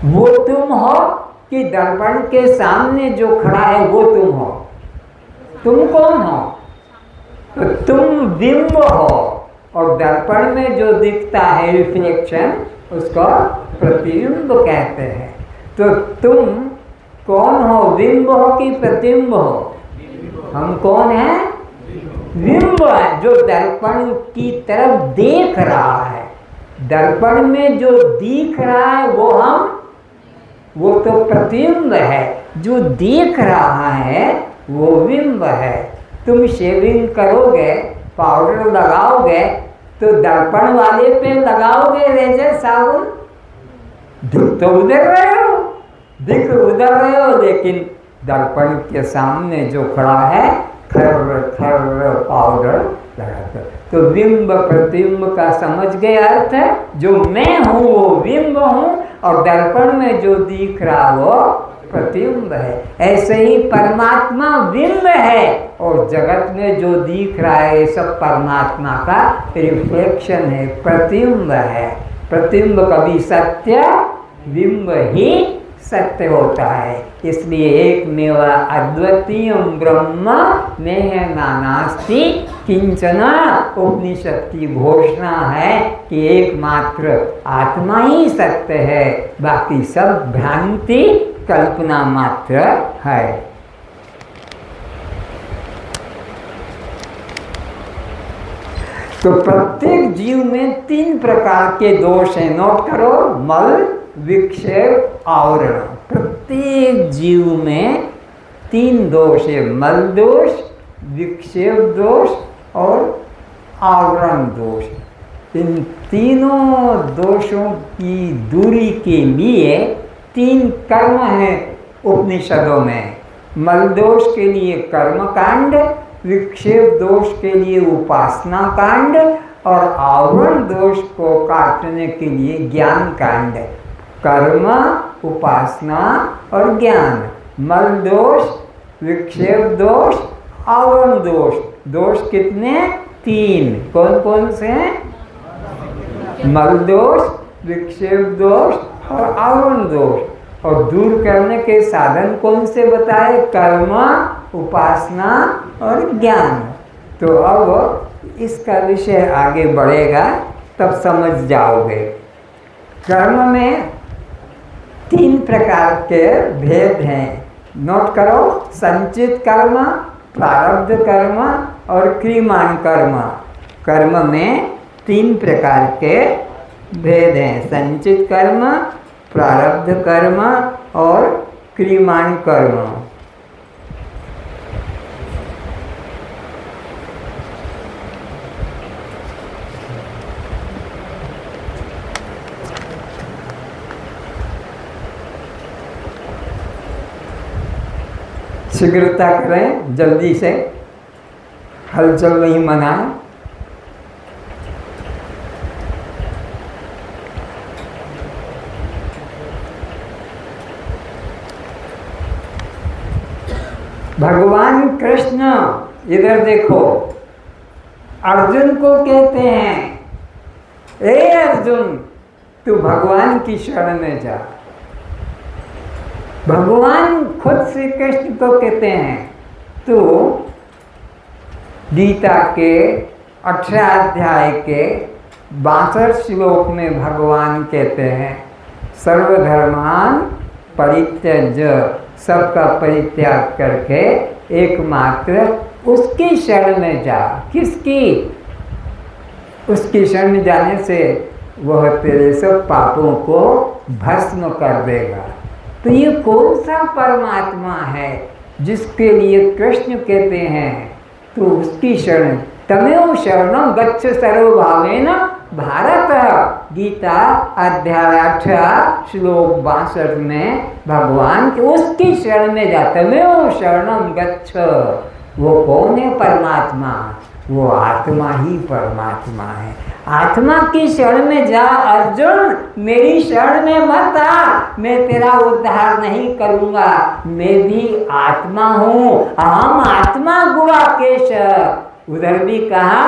वो तुम हो कि दर्पण के सामने जो खड़ा है वो तुम हो? तुम कौन हो? तो तुम बिंब हो और दर्पण में जो दिखता है रिफ्लेक्शन उसको प्रतिबिंब कहते हैं। तो तुम कौन हो? बिंब हो कि प्रतिबिंब हो? हम कौन हैं? बिंब है, जो दर्पण की तरफ देख रहा है। दर्पण में जो दिख रहा है वो हम, वो तो प्रतिबिंब है। जो देख रहा है वो बिंब है। तुम शेविंग करोगे, पाउडर लगाओगे तो दर्पण वाले पे लगाओगे रेजर साबुन, दिख तो उधर रहे हो, दिख उधर रहे हो, लेकिन दर्पण के सामने जो खड़ा है खर खर पाउडर लगाकर। तो बिंब प्रतिबिंब का समझ गए अर्थ है? जो मैं हूँ वो बिंब हूँ और दर्पण में जो दिख रहा वो प्रतिबिंब है। ऐसे ही परमात्मा बिंब है और जगत में जो दिख रहा है ये सब परमात्मा का रिफ्लेक्शन है, प्रतिबिंब है। प्रतिबिंब कभी सत्य, बिंब ही सत्य होता है। इसलिए एक मेवा अद्वितीय ब्रह्म नेह नानास्ति किंचन उपनिषद की घोषणा है कि एकमात्र आत्मा ही सत्य है, बाकी सब भ्रांति कल्पना मात्र है। तो प्रत्येक जीव में 3 प्रकार के दोष हैं। नोट करो, मल, विक्षेप, आवरण। प्रत्येक जीव में 3 दोष है, मल दोष, विक्षेप दोष और आवरण दोष। इन तीनों दोषों की दूरी के लिए 3 कर्म हैं उपनिषदों में। मल दोष के लिए कर्म कांड, विक्षेप दोष के लिए उपासना कांड और आवरण दोष को काटने के लिए ज्ञान कांड। कर्म, उपासना और ज्ञान। मल दोष, विक्षेप दोष, आवरण दोष। दोष कितने? 3। कौन कौन से हैं? मल दोष, विक्षेप दोष और आवरण दोष। और दूर करने के साधन कौन से बताए? कर्म, उपासना और ज्ञान। तो अब इसका विषय आगे बढ़ेगा तब समझ जाओगे। कर्म में 3 प्रकार के भेद हैं, नोट करो। संचित कर्म, प्रारब्ध कर्म और क्रियमाण कर्म। कर्म में 3 प्रकार के भेद हैं, संचित कर्म, प्रारब्ध कर्म और क्रियमाण कर्म। शीघ्रता करें, जल्दी से, हलचल नहीं मनाएं। भगवान कृष्ण, इधर देखो, अर्जुन को कहते हैं, ए अर्जुन तू भगवान की शरण में जा। भगवान खुद श्री कृष्ण को कहते हैं, तू गीता के 18 अध्याय के 62 श्लोक में भगवान कहते हैं, सर्वधर्मान परित्यज्य, सबका परित्याग करके एकमात्र उसकी शरण में जा। किसकी? उसकी शरण में जाने से वह तेरे सब पापों को भस्म कर देगा। तो ये कौन सा परमात्मा है जिसके लिए कृष्ण कहते हैं तो उसकी शरण, तमेव शरणं गच्छ सर्वभावेन भारत। गीता अध्याय 18 श्लोक 62 में भगवान के उसकी शरण में जा, तमेव शरणं गच्छ। वो कौन है परमात्मा? वो आत्मा ही परमात्मा है। आत्मा की शरण में जा अर्जुन, मेरी शरण में मत आ, मैं तेरा उद्धार नहीं करूँगा। मैं भी आत्मा हूँ, अहम आत्मा गुणाकेश। उधर भी कहा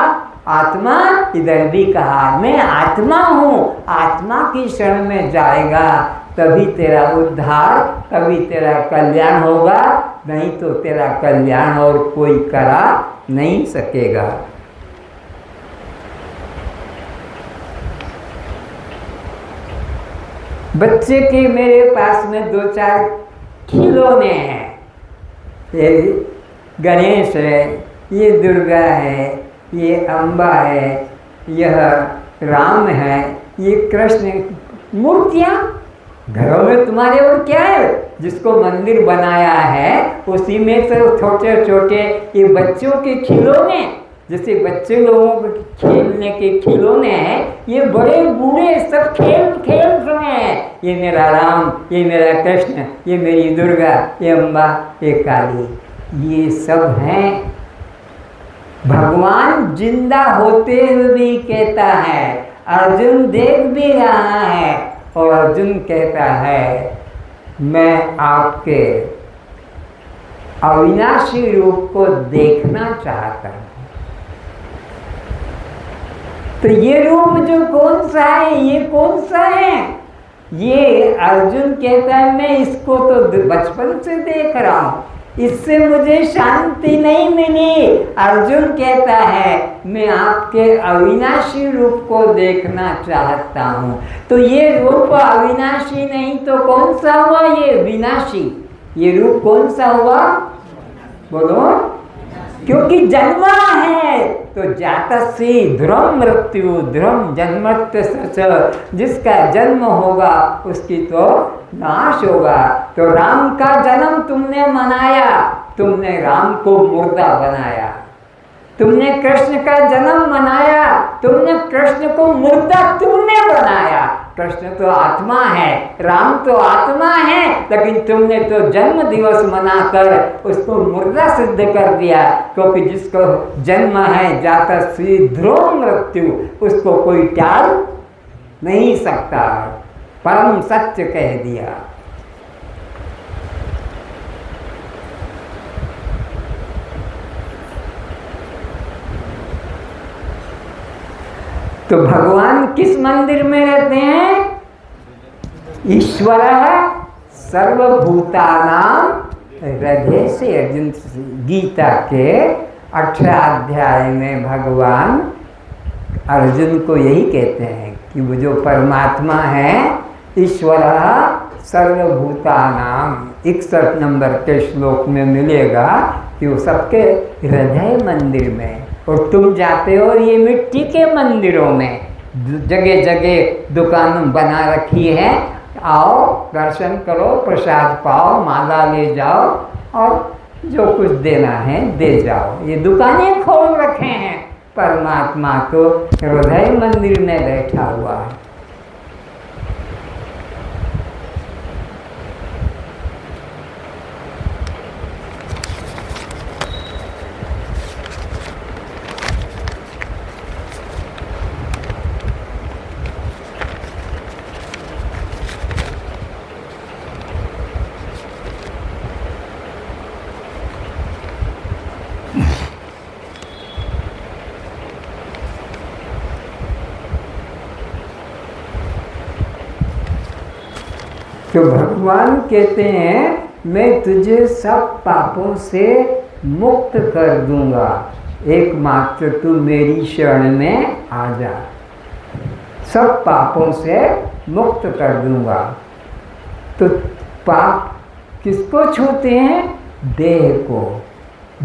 आत्मा, इधर भी कहा मैं आत्मा हूँ। आत्मा की शरण में जाएगा तभी तेरा उद्धार, तभी तेरा कल्याण होगा, नहीं तो तेरा कल्याण और कोई करा नहीं सकेगा। बच्चे के मेरे पास में 2-4 खिलौने हैं। ये गणेश है, ये दुर्गा है, ये अम्बा है, यह राम है, ये कृष्ण। मूर्तियाँ घरों में तुम्हारे और क्या है? जिसको मंदिर बनाया है उसी में से छोटे छोटे ये बच्चों के खिलौने, जैसे बच्चे लोगों के खेलने के खिलौने हैं, ये बड़े बूढ़े सब खेल रहे हैं। ये मेरा राम, ये मेरा कृष्ण, ये मेरी दुर्गा, ये अम्बा, ये काली, ये सब हैं। भगवान जिंदा होते हुए भी कहता है, अर्जुन देख भी रहा है और अर्जुन कहता है मैं आपके अविनाशी रूप को देखना चाहता हूँ। तो ये रूप जो कौन सा है, ये कौन सा है? ये अर्जुन कहता है मैं इसको तो बचपन से देख रहा हूँ, इससे मुझे शांति नहीं मिली। अर्जुन कहता है मैं आपके अविनाशी रूप को देखना चाहता हूँ। तो ये रूप अविनाशी नहीं तो कौन सा हुआ? ये विनाशी। ये रूप कौन सा हुआ? बोलो। क्योंकि जन्मा है तो जातस्य ध्रुवं मृत्यु ध्रुवं जन्मस्य सच, जिसका जन्म होगा उसकी तो नाश होगा। तो राम का जन्म तुमने मनाया, तुमने राम को मुर्दा बनाया। तुमने कृष्ण का जन्म मनाया, तुमने कृष्ण को मुर्दा तुमने बनाया। कृष्ण तो आत्मा है, राम तो आत्मा है, लेकिन तुमने तो जन्म दिवस मनाकर उसको मुर्दा सिद्ध कर दिया। क्योंकि जिसको जन्म है जाता श्री ध्रुव मृत्यु, उसको कोई टाल नहीं सकता। परम सत्य कह दिया। तो भगवान किस मंदिर में रहते हैं? ईश्वर सर्वभूतानां हृदय से। अर्जुन, गीता के 18 अध्याय में भगवान अर्जुन को यही कहते हैं कि वो जो परमात्मा है, ईश्वर सर्वभूतानां, 61 नंबर के श्लोक में मिलेगा कि वो सबके हृदय मंदिर में। और तुम जाते हो ये मिट्टी के मंदिरों में, जगह जगह दुकान बना रखी है, आओ दर्शन करो, प्रसाद पाओ, माला ले जाओ और जो कुछ देना है दे जाओ। ये दुकानें खोल रखे हैं, परमात्मा तो हृदय मंदिर में बैठा हुआ है। तो भगवान कहते हैं मैं तुझे सब पापों से मुक्त कर दूंगा, एकमात्र तू मेरी शरण में आ जा। सब पापों से मुक्त कर दूंगा। तो पाप किसको छूते हैं? देह को,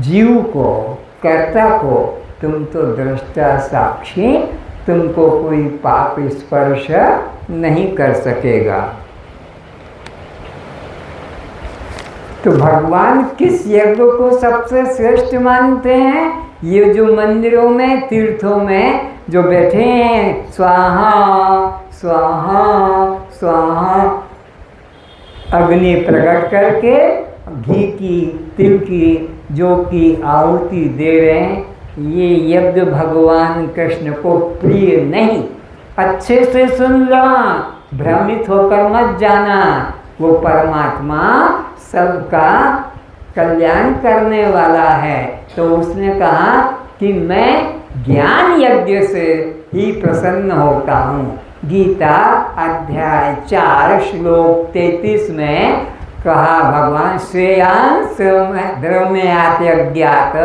जीव को, कर्ता को। तुम तो दृष्टा साक्षी, तुमको कोई पाप स्पर्श नहीं कर सकेगा। तो भगवान किस यज्ञ को सबसे श्रेष्ठ मानते हैं? ये जो मंदिरों में, तीर्थों में जो बैठे हैं, स्वाहा स्वाहा स्वाहा अग्नि प्रकट करके घी की, तिल की, जौ की आहुति दे रहे हैं, ये यज्ञ भगवान कृष्ण को प्रिय नहीं। अच्छे से सुन लो, भ्रमित होकर मत जाना। वो परमात्मा सबका कल्याण करने वाला है। तो उसने कहा कि मैं ज्ञान यज्ञ से ही प्रसन्न होता हूँ। गीता अध्याय 4 श्लोक 33 में कहा भगवान, श्रेयान् द्रव्यात् यज्ञात्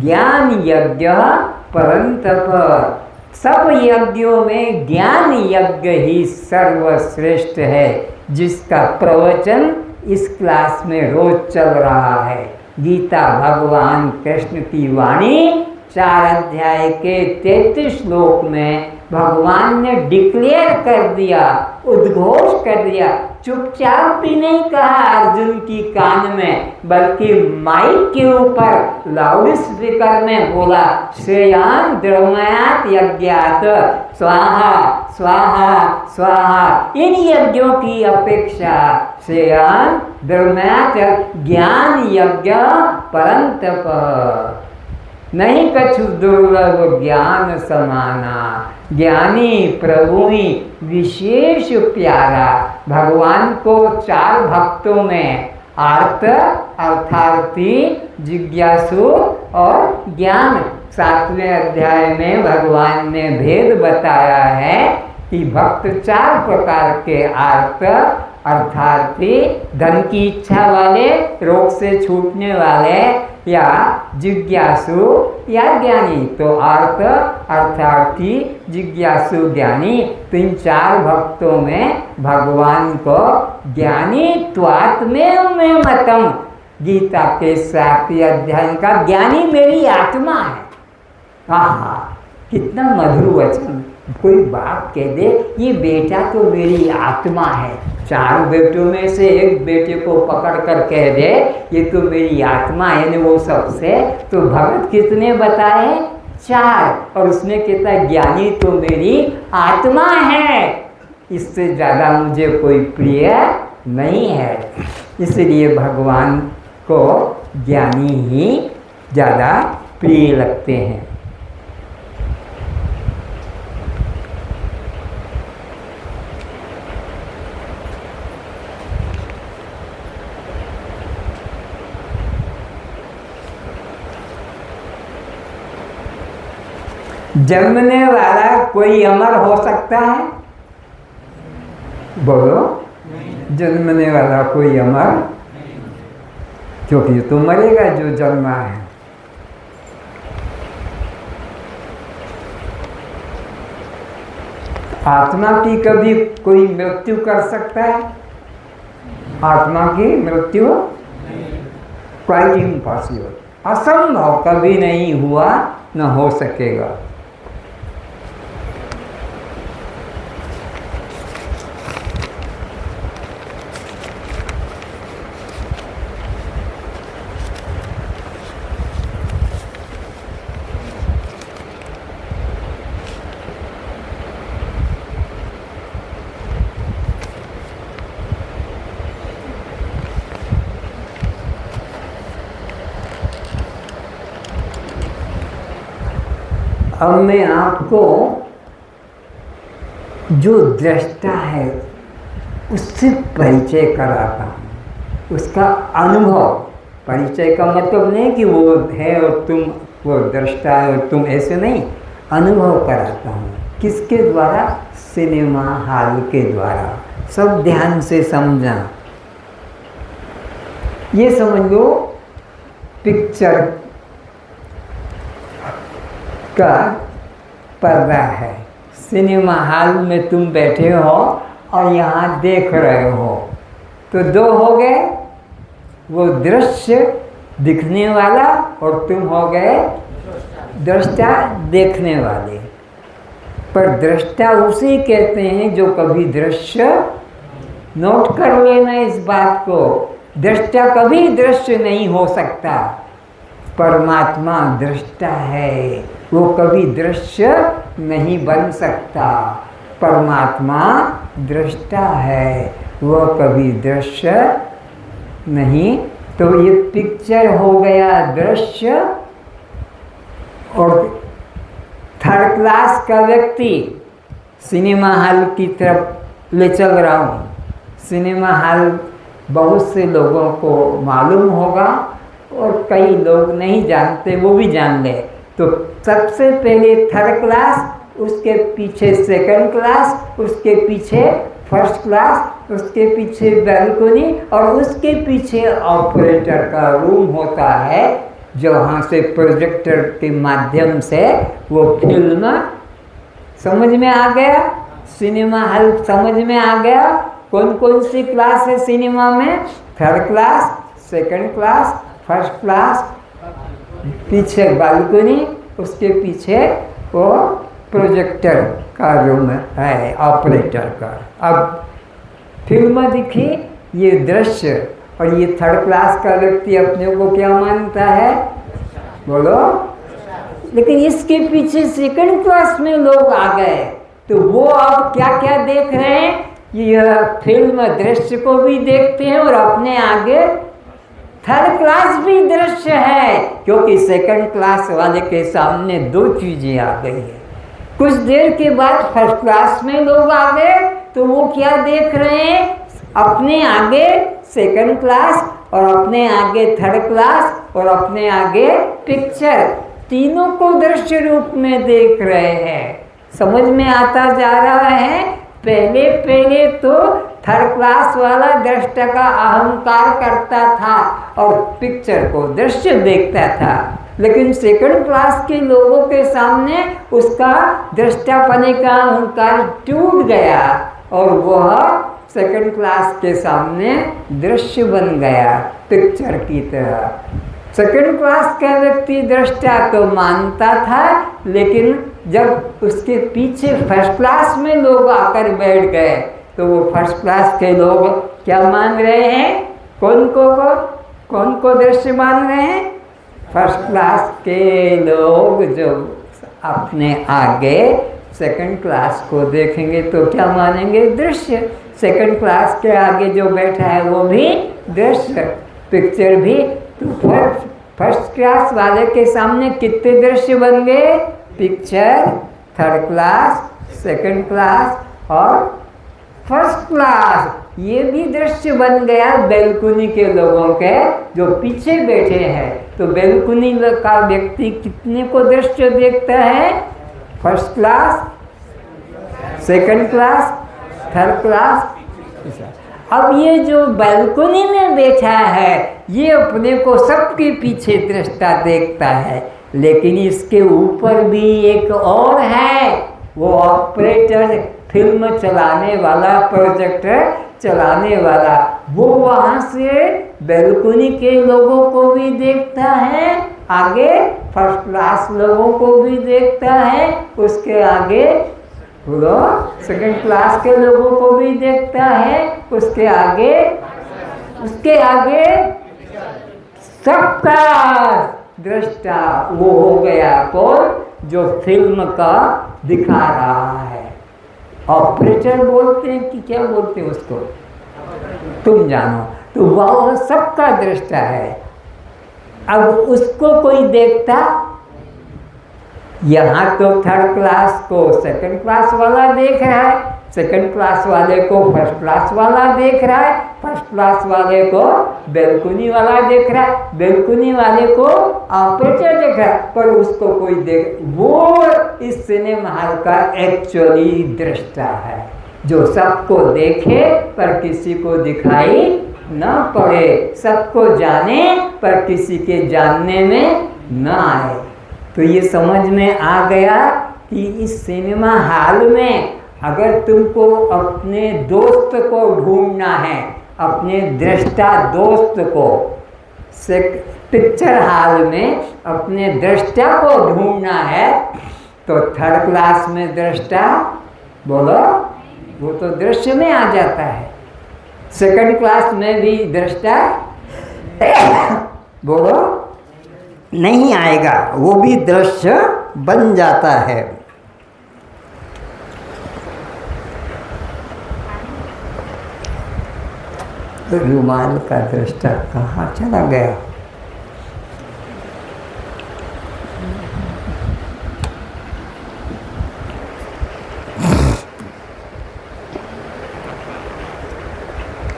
ज्ञान यज्ञ परंतप। सब यज्ञों में ज्ञान यज्ञ ही सर्वश्रेष्ठ है, जिसका प्रवचन इस क्लास में रोज चल रहा है। गीता भगवान कृष्ण की वाणी 4 अध्याय के 33 श्लोक में भगवान ने डिक्लेयर कर दिया, उद्घोष कर दिया। चुपचाप भी नहीं कहा अर्जुन की कान में, बल्कि माइक के ऊपर लाउड स्पीकर में बोला, श्रेयान् द्रव्यात् यज्ञात् स्वाहा स्वाहा स्वाहा। इन यज्ञों की अपेक्षा श्रेयान् द्रव्यात् ज्ञान यज्ञ परंतप। नहीं कछु दुर्लभ ज्ञान समाना, ज्ञानी प्रभु ही विशेष प्यारा। भगवान को 4 भक्तों में आर्त, अर्थार्थी, जिज्ञासु और ज्ञान, 7वें अध्याय में भगवान ने भेद बताया है कि भक्त 4 प्रकार के, आर्त, अर्थार्थी, धन की इच्छा वाले, रोग से छूटने वाले, या जिज्ञासु या ज्ञानी। तो आर्त, अर्थार्थी, जिज्ञासु, ज्ञानी। तो इन 4 भक्तों में भगवान को ज्ञानी त्वात्मेव में मतम, गीता के 7वें अध्याय का ज्ञानी मेरी आत्मा है। आहा, कितना मधुर वचन। कोई बाप कह दे ये बेटा तो मेरी आत्मा है, 4 बेटों में से एक बेटे को पकड़ कर कह दे ये तो मेरी आत्मा है, यानी वो सबसे। तो भगत कितने बताए? 4। और उसने कहता ज्ञानी तो मेरी आत्मा है। इससे ज़्यादा मुझे कोई प्रिय नहीं है। इसलिए भगवान को ज्ञानी ही ज़्यादा प्रिय लगते हैं। जन्मने वाला कोई अमर हो सकता है? बोलो, जन्मने वाला कोई अमर, क्योंकि तो मरेगा जो जन्मा है। आत्मा की कभी कोई मृत्यु कर सकता है? आत्मा की मृत्यु क्वाइट इम्पॉसिबल, असंभव, कभी नहीं हुआ, न हो सकेगा। अब मैं आपको जो दृष्टा है उससे परिचय कराता हूँ, उसका अनुभव। परिचय का मतलब नहीं कि वो है और तुम वो दृष्टा है और तुम ऐसे नहीं, अनुभव कराता हूँ। किसके द्वारा? सिनेमा हॉल के द्वारा। सब ध्यान से समझा। ये समझ लो पिक्चर का पर्दा है। सिनेमा हॉल में तुम बैठे हो और यहाँ देख रहे हो, तो दो हो गए, वो दृश्य दिखने वाला और तुम हो गए दृष्टा देखने वाले। पर दृष्टा उसे कहते हैं जो कभी दृश्य, नोट कर लेना इस बात को, दृष्टा कभी दृश्य नहीं हो सकता। परमात्मा दृष्टा है, वो कभी दृश्य नहीं बन सकता। परमात्मा दृष्टा है, वह कभी दृश्य नहीं। तो ये पिक्चर हो गया दृश्य, और थर्ड क्लास का व्यक्ति सिनेमा हॉल की तरफ ले चल रहा हूँ। सिनेमा हॉल बहुत से लोगों को मालूम होगा और कई लोग नहीं जानते, वो भी जान ले। तो सबसे पहले थर्ड क्लास, उसके पीछे सेकंड क्लास, उसके पीछे फर्स्ट क्लास, उसके पीछे बैल्कनी, और उसके पीछे ऑपरेटर का रूम होता है, जहाँ से प्रोजेक्टर के माध्यम से वो फिल्म समझ में आ गया। सिनेमा हॉल समझ में आ गया। कौन कौन सी क्लास है सिनेमा में? Third class, second class, first class, पीछे बालकनी, उसके पीछे वो प्रोजेक्टर का रूम है ऑपरेटर का। अब फिल्म दिखी, ये दृश्य, और ये थर्ड क्लास का व्यक्ति अपने को क्या मानता है? बोलो। लेकिन इसके पीछे सेकंड क्लास में लोग आ गए, तो वो अब क्या क्या देख रहे हैं? यह फिल्म दृश्य को भी देखते हैं और अपने आगे थर्ड क्लास भी दृश्य है, क्योंकि सेकंड क्लास वाले के सामने दो चीजें आ गई है। कुछ देर के बाद फर्स्ट क्लास में लोग आ गए, तो वो क्या देख रहे हैं? अपने आगे सेकंड क्लास, और अपने आगे थर्ड क्लास, और अपने आगे पिक्चर, तीनों को दृश्य रूप में देख रहे हैं। समझ में आता जा रहा है? पहले पहले तो थर्ड क्लास वाला दृष्टा का अहंकार करता था और पिक्चर को दृश्य देखता था, लेकिन सेकंड क्लास के लोगों के सामने उसका दृष्टापने का अहंकार टूट गया और वह सेकंड क्लास के सामने दृश्य बन गया, पिक्चर की तरह। सेकंड क्लास का व्यक्ति दृष्टा तो मानता था, लेकिन जब उसके पीछे फर्स्ट क्लास में लोग आकर बैठ गए, तो वो फर्स्ट क्लास के लोग क्या मान रहे हैं? कौन को दृश्य मान रहे हैं? फर्स्ट क्लास के लोग जो अपने आगे सेकंड क्लास को देखेंगे तो क्या मानेंगे? दृश्य। सेकंड क्लास के आगे जो बैठा है वो भी दृश्य, पिक्चर भी। तो फर्स्ट क्लास वाले के सामने कितने दृश्य बन गए? Picture, third class, second class और फर्स्ट क्लास, ये भी दृश्य बन गया बैल्कनी के लोगों के जो पीछे बैठे हैं। तो बैल्कनी का व्यक्ति कितने को दृश्य देखता है? First class, second class, third class. अब ये जो बालकनी में बैठा है ये अपने को सबके पीछे दृष्टा देखता है, लेकिन इसके ऊपर भी एक और है, वो ऑपरेटर, फिल्म चलाने वाला, प्रोजेक्टर चलाने वाला, वो वहाँ से बालकनी के लोगों को भी देखता है, आगे फर्स्ट क्लास लोगों को भी देखता है, उसके आगे वो सेकंड क्लास के लोगों को भी देखता है, उसके आगे सबका दृष्टा वो हो गया कौन, जो फिल्म का दिखा रहा है। ऑपरेटर बोलते हैं कि क्या बोलते हैं उसको, तुम जानो। तो वह सबका दृष्टा है। अब उसको कोई देखता, यहाँ तो थर्ड क्लास को सेकंड क्लास वाला देख रहा है, सेकंड क्लास वाले को फर्स्ट क्लास वाला देख रहा है, फर्स्ट क्लास वाले को बालकनी वाला देख रहा है, बालकनी वाले को ऑपरेटर देख रहा है, पर उसको कोई देख, वो इस सिनेमा हॉल का एक्चुअली दृष्टा है, जो सबको देखे पर किसी को दिखाई न पड़े, सबको जाने पर किसी के जानने में न आए। तो ये समझ में आ गया कि इस सिनेमा हॉल में अगर तुमको अपने दोस्त को ढूंढना है, अपने दृष्टा दोस्त को, पिक्चर हॉल में अपने दृष्टा को ढूंढना है, तो थर्ड क्लास में दृष्टा बोलो, वो तो दृश्य में आ जाता है। सेकंड क्लास में भी दृष्टा बोलो नहीं आएगा, वो भी दृश्य बन जाता है। रुमाल का दृष्टा कहाँ चला गया?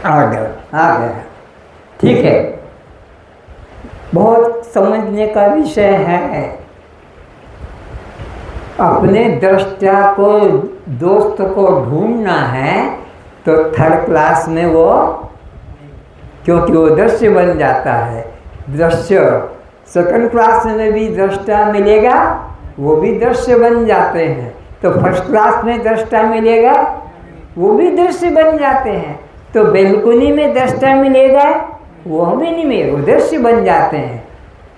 आ गया। ठीक है, बहुत समझने का विषय है। अपने दृष्टा को, दोस्त को ढूंढना है तो थर्ड क्लास में वो, क्योंकि वो दृश्य बन जाता है। दृश्य सेकंड क्लास में भी दृष्टा मिलेगा, वो भी दृश्य बन जाते हैं। तो फर्स्ट क्लास में दृष्टा मिलेगा, वो भी दृश्य बन जाते हैं। तो बालकनी में दृष्टा मिलेगा, वो भी नहीं मिले, वो दृश्य बन जाते हैं।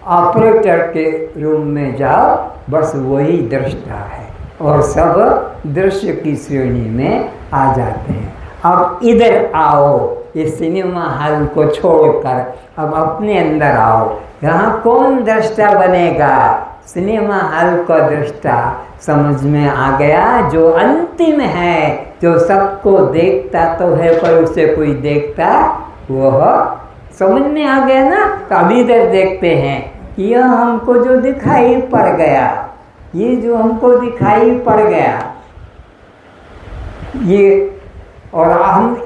ऑपरेटर के रूम में जाओ, बस वही दृष्टा है और सब दृश्य की श्रेणी में आ जाते हैं। अब इधर आओ, ये सिनेमा हॉल को छोड़कर अब अपने अंदर आओ। यहाँ कौन दृष्टा बनेगा? सिनेमा हॉल का दृष्टा समझ में आ गया, जो अंतिम है, जो सबको देखता तो है पर उसे कोई देखता, वह समझ में आ गया ना। तो अभी इधर देखते हैं कि यह हमको जो दिखाई पड़ गया, ये जो हमको दिखाई पड़ गया, ये, और हम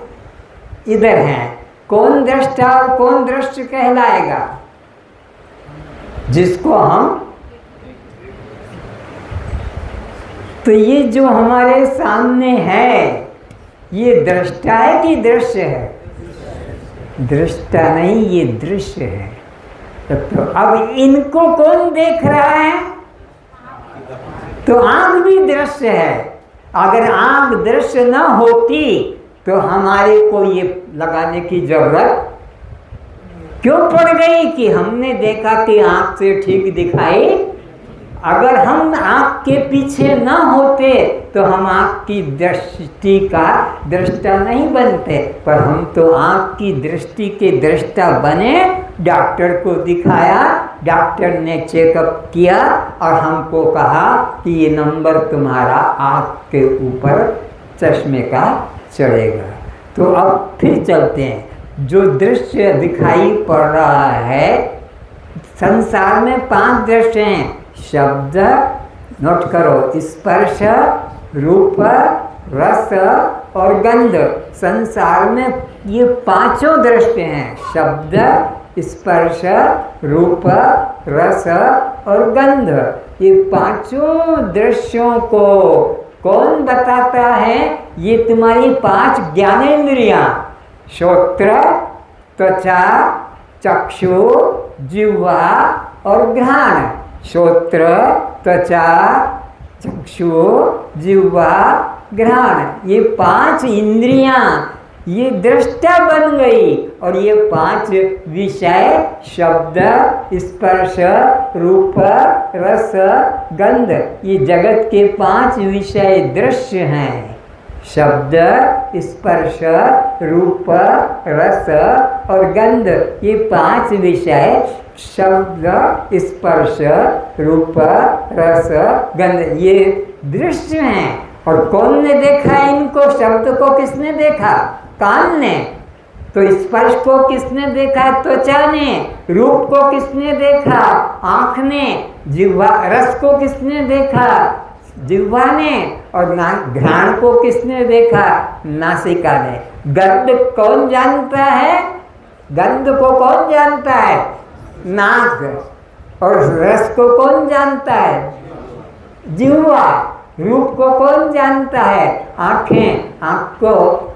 इधर हैं। कौन दृष्टा और कौन दृश्य कहलाएगा? जिसको हम, तो ये जो हमारे सामने है, ये दृष्टा है कि दृश्य है? दृष्टा नहीं, ये दृश्य है। तो अब इनको कौन देख रहा है? तो आँख भी दृश्य है। अगर आँख दृश्य न होती तो हमारे को ये लगाने की जरूरत क्यों पड़ गई कि हमने देखा कि आँख से ठीक दिखाई। अगर हम आँख के पीछे न होते तो हम आँख की दृष्टि का दृष्टा नहीं बनते, पर हम तो आँख की दृष्टि के दृष्टा बने। डॉक्टर को दिखाया, डॉक्टर ने चेकअप किया और हमको कहा कि ये नंबर तुम्हारा आँख के ऊपर चश्मे का चढ़ेगा। तो अब फिर चलते हैं। जो दृश्य दिखाई पड़ रहा है, संसार में 5 दृश्य हैं। शब्द, नोट करो, स्पर्श, रूप, रस और गंध। संसार में ये 5 दृश्य हैं। शब्द, स्पर्श, रूप, रस और गंध, ये पांचों दृश्यों को कौन बताता है? ये तुम्हारी 5 ज्ञानेंद्रियां, श्रोत्र, त्वचा, चक्षु, जिह्वा और घ्राण। श्रोत्र, त्वचा, चक्षु, जिह्वा, घ्राण, ये 5 इंद्रियां ये दृष्टा बन गई। और ये 5 विषय शब्द, स्पर्श, रूप, रस, गंध, ये जगत के 5 विषय दृश्य हैं। शब्द, स्पर्श, रूप, रस और गंध, ये 5 विषय शब्द, स्पर्श, रूप, रस, गंध, ये दृश्य हैं। और कौन ने देखा इनको? शब्द को किसने देखा? कान ने। तो स्पर्श को किसने देखा? त्वचा ने। रूप को किसने देखा? आँख ने। जिह्वा, रस को किसने देखा? जिह्वा ने। और घ्राण को किसने देखा? नासिका ने। गंध कौन जानता है? गंध को कौन जानता है? नाक। और रस को कौन जानता है? जिह्वा। रूप को कौन जानता है? आँखें। आँख को।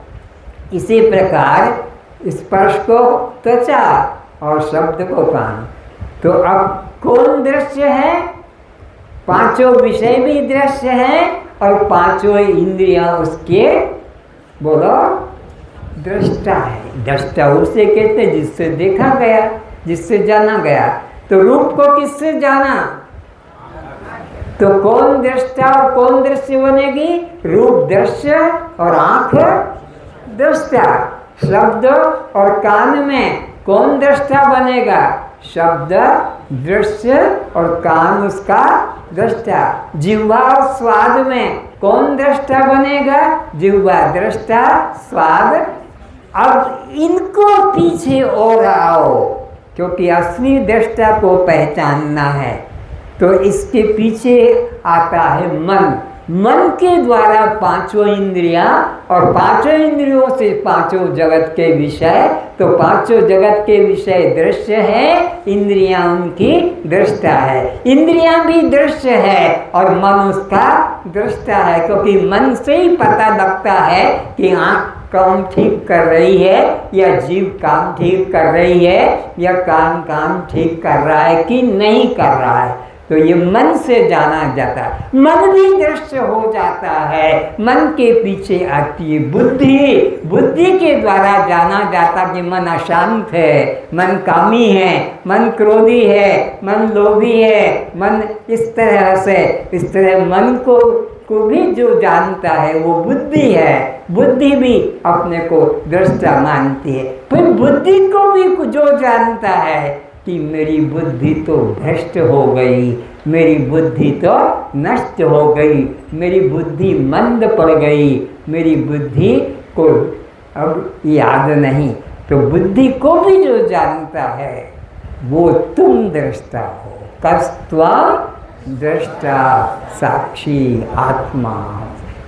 इसी प्रकार स्पर्श को त्वचा और शब्द को कान। तो अब कौन दृश्य है? 5 विषय भी दृश्य हैं और 5 इंद्रियां उसके बोलो दृष्टा है। दृष्टा उसे कहते हैं जिससे देखा गया, जिससे जाना गया। तो रूप को किससे जाना? तो कौन दृष्टा और कौन दृश्य बनेगी? रूप दृश्य और आँख दृष्टा। शब्द और कान में कौन दृष्टा बनेगा? शब्द दृश्य और कान उसका दृष्टा। जिह्वा और स्वाद में कौन दृष्टा बनेगा? जिह्वा दृष्टा, स्वाद। अब इनको पीछे और आओ, क्योंकि असली दृष्टा को पहचानना है। तो इसके पीछे आता है मन। मन के द्वारा 5 इंद्रियां और 5 इंद्रियों से 5 जगत के विषय। तो 5 जगत के विषय दृश्य है, इंद्रियां उनकी दृष्टा है। इंद्रियां भी दृश्य है और मन उसका दृष्टा है, क्योंकि मन से ही पता लगता है कि आँख काम ठीक कर रही है या जीभ काम ठीक कर रही है या कान काम ठीक कर रहा है कि नहीं कर रहा है। तो ये मन से जाना जाता है। मन भी दृश्य हो जाता है। मन के पीछे आती है बुद्धि। बुद्धि के द्वारा जाना जाता कि मन अशांत है, मन कामी है, मन क्रोधी है, मन लोभी है, मन इस तरह से। इस तरह मन को भी जो जानता है वो बुद्धि है। बुद्धि भी अपने को दृष्टा मानती है। फिर बुद्धि को भी जो जानता है कि मेरी बुद्धि तो भ्रष्ट हो गई, मेरी बुद्धि तो नष्ट हो गई, मेरी बुद्धि मंद पड़ गई, मेरी बुद्धि को अब याद नहीं। तो बुद्धि को भी जो जानता है वो तुम दृष्टा हो। कस्त्वा दृष्टा साक्षी आत्मा।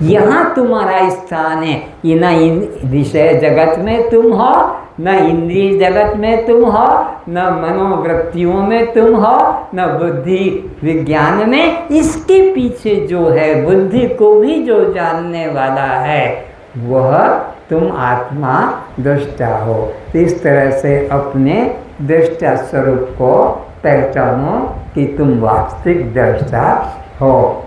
यहाँ तुम्हारा स्थान है। ये न इन विषय जगत में तुम हो, न इंद्रिय जगत में तुम हो, न मनोवृत्तियों में तुम हो, न बुद्धि विज्ञान में। इसके पीछे जो है बुद्धि को भी जो जानने वाला है वह तुम आत्मा दृष्टा हो। इस तरह से अपने दृष्टा स्वरूप को पहचानो कि तुम वास्तविक दृष्टा हो।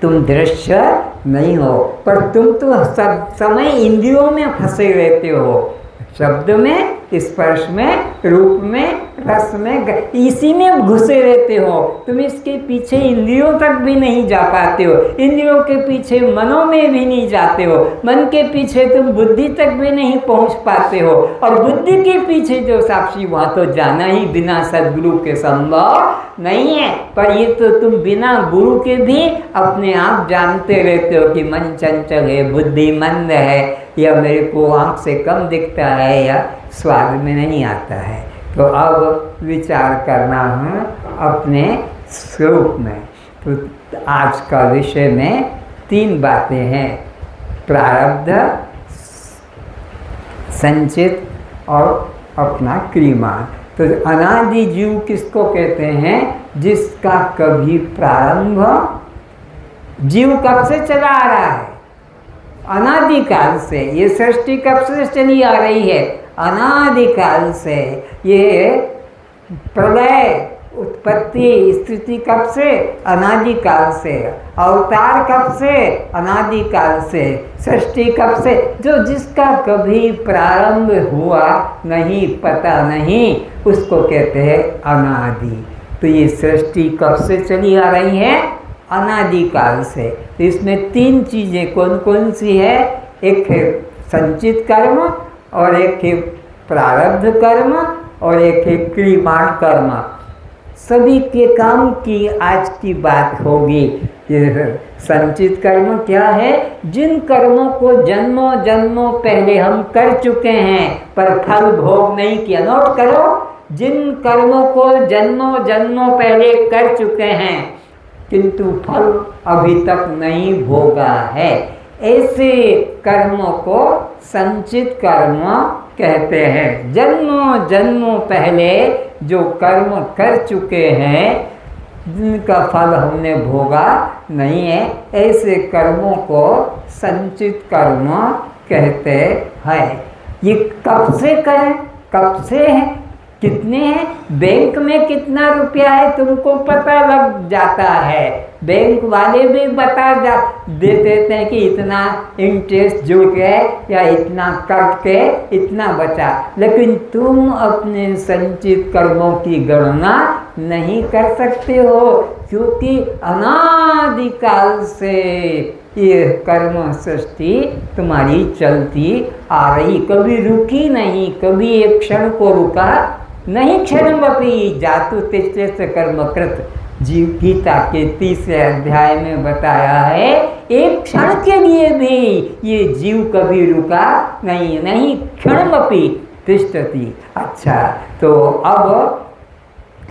तुम दृश्य नहीं हो, पर तुम तो सब समय इंद्रियों में फंसे रहते हो। शब्द में, स्पर्श में, रूप में, रस में, इसी में घुसे रहते हो। तुम इसके पीछे इंद्रियों तक भी नहीं जा पाते हो। इंद्रियों के पीछे मनों में भी नहीं जाते हो। मन के पीछे तुम बुद्धि तक भी नहीं पहुंच पाते हो। और बुद्धि के पीछे जो साक्षी, वहाँ तो जाना ही बिना सद्गुरु के संभव नहीं है। पर ये तो तुम बिना गुरु के भी अपने आप जानते रहते हो कि मन चंचल है, बुद्धि मंद है, या मेरे को आँख से कम दिखता है, या स्वाद में नहीं आता है। तो अब विचार करना है अपने स्वरूप में। तो आज का विषय में 3 बातें हैं, प्रारब्ध, संचित और अपना क्रियमाण। तो अनादि जीव किसको कहते हैं? जिसका कभी प्रारंभ, जीव कब से चला आ रहा है? अनादिकाल से। ये सृष्टि कब से चली आ रही है? अनादिकाल से। ये प्रलय, उत्पत्ति, स्थिति कब से? अनादिकाल से। अवतार कब से? अनादिकाल से। सृष्टि कब से? जो जिसका कभी प्रारंभ हुआ नहीं, पता नहीं, उसको कहते हैं अनादि। तो ये सृष्टि कब से चली आ रही है? अनादिकाल से। तो इसमें तीन चीज़ें कौन कौन सी है? एक है संचित कर्म, और एक है प्रारब्ध कर्म, और एक है क्रियमाण कर्म। सभी के काम की आज की बात होगी। ये संचित कर्म क्या है? जिन कर्मों को जन्मों जन्मों पहले हम कर चुके हैं पर फल भोग नहीं किया। नोट करो, जिन कर्मों को जन्मों जन्मों पहले कर चुके हैं किंतु फल अभी तक नहीं भोगा है, ऐसे कर्मों को संचित कर्म कहते हैं। जन्मों जन्मों पहले जो कर्म कर चुके हैं, जिनका फल हमने भोगा नहीं है, ऐसे कर्मों को संचित कर्म कहते हैं। ये कब से करें? कब से है? कितने हैं? बैंक में कितना रुपया है तुमको पता लग जाता है। बैंक वाले भी दे देते हैं कि इतना इंटरेस्ट जुड़ के या इतना कट के इतना बचा, लेकिन तुम अपने संचित कर्मों की गणना नहीं कर सकते हो, क्योंकि अनादिकाल से ये कर्म सृष्टि तुम्हारी चलती आ रही, कभी रुकी नहीं, कभी एक क्षण को रुका नहीं। क्षणमपि जातु तिष्ठेत कर्मकृत, जीव गीता के 30वें अध्याय में बताया है, एक क्षण के लिए भी ये जीव कभी रुका नहीं क्षणमपि तिष्ठति। अच्छा, तो अब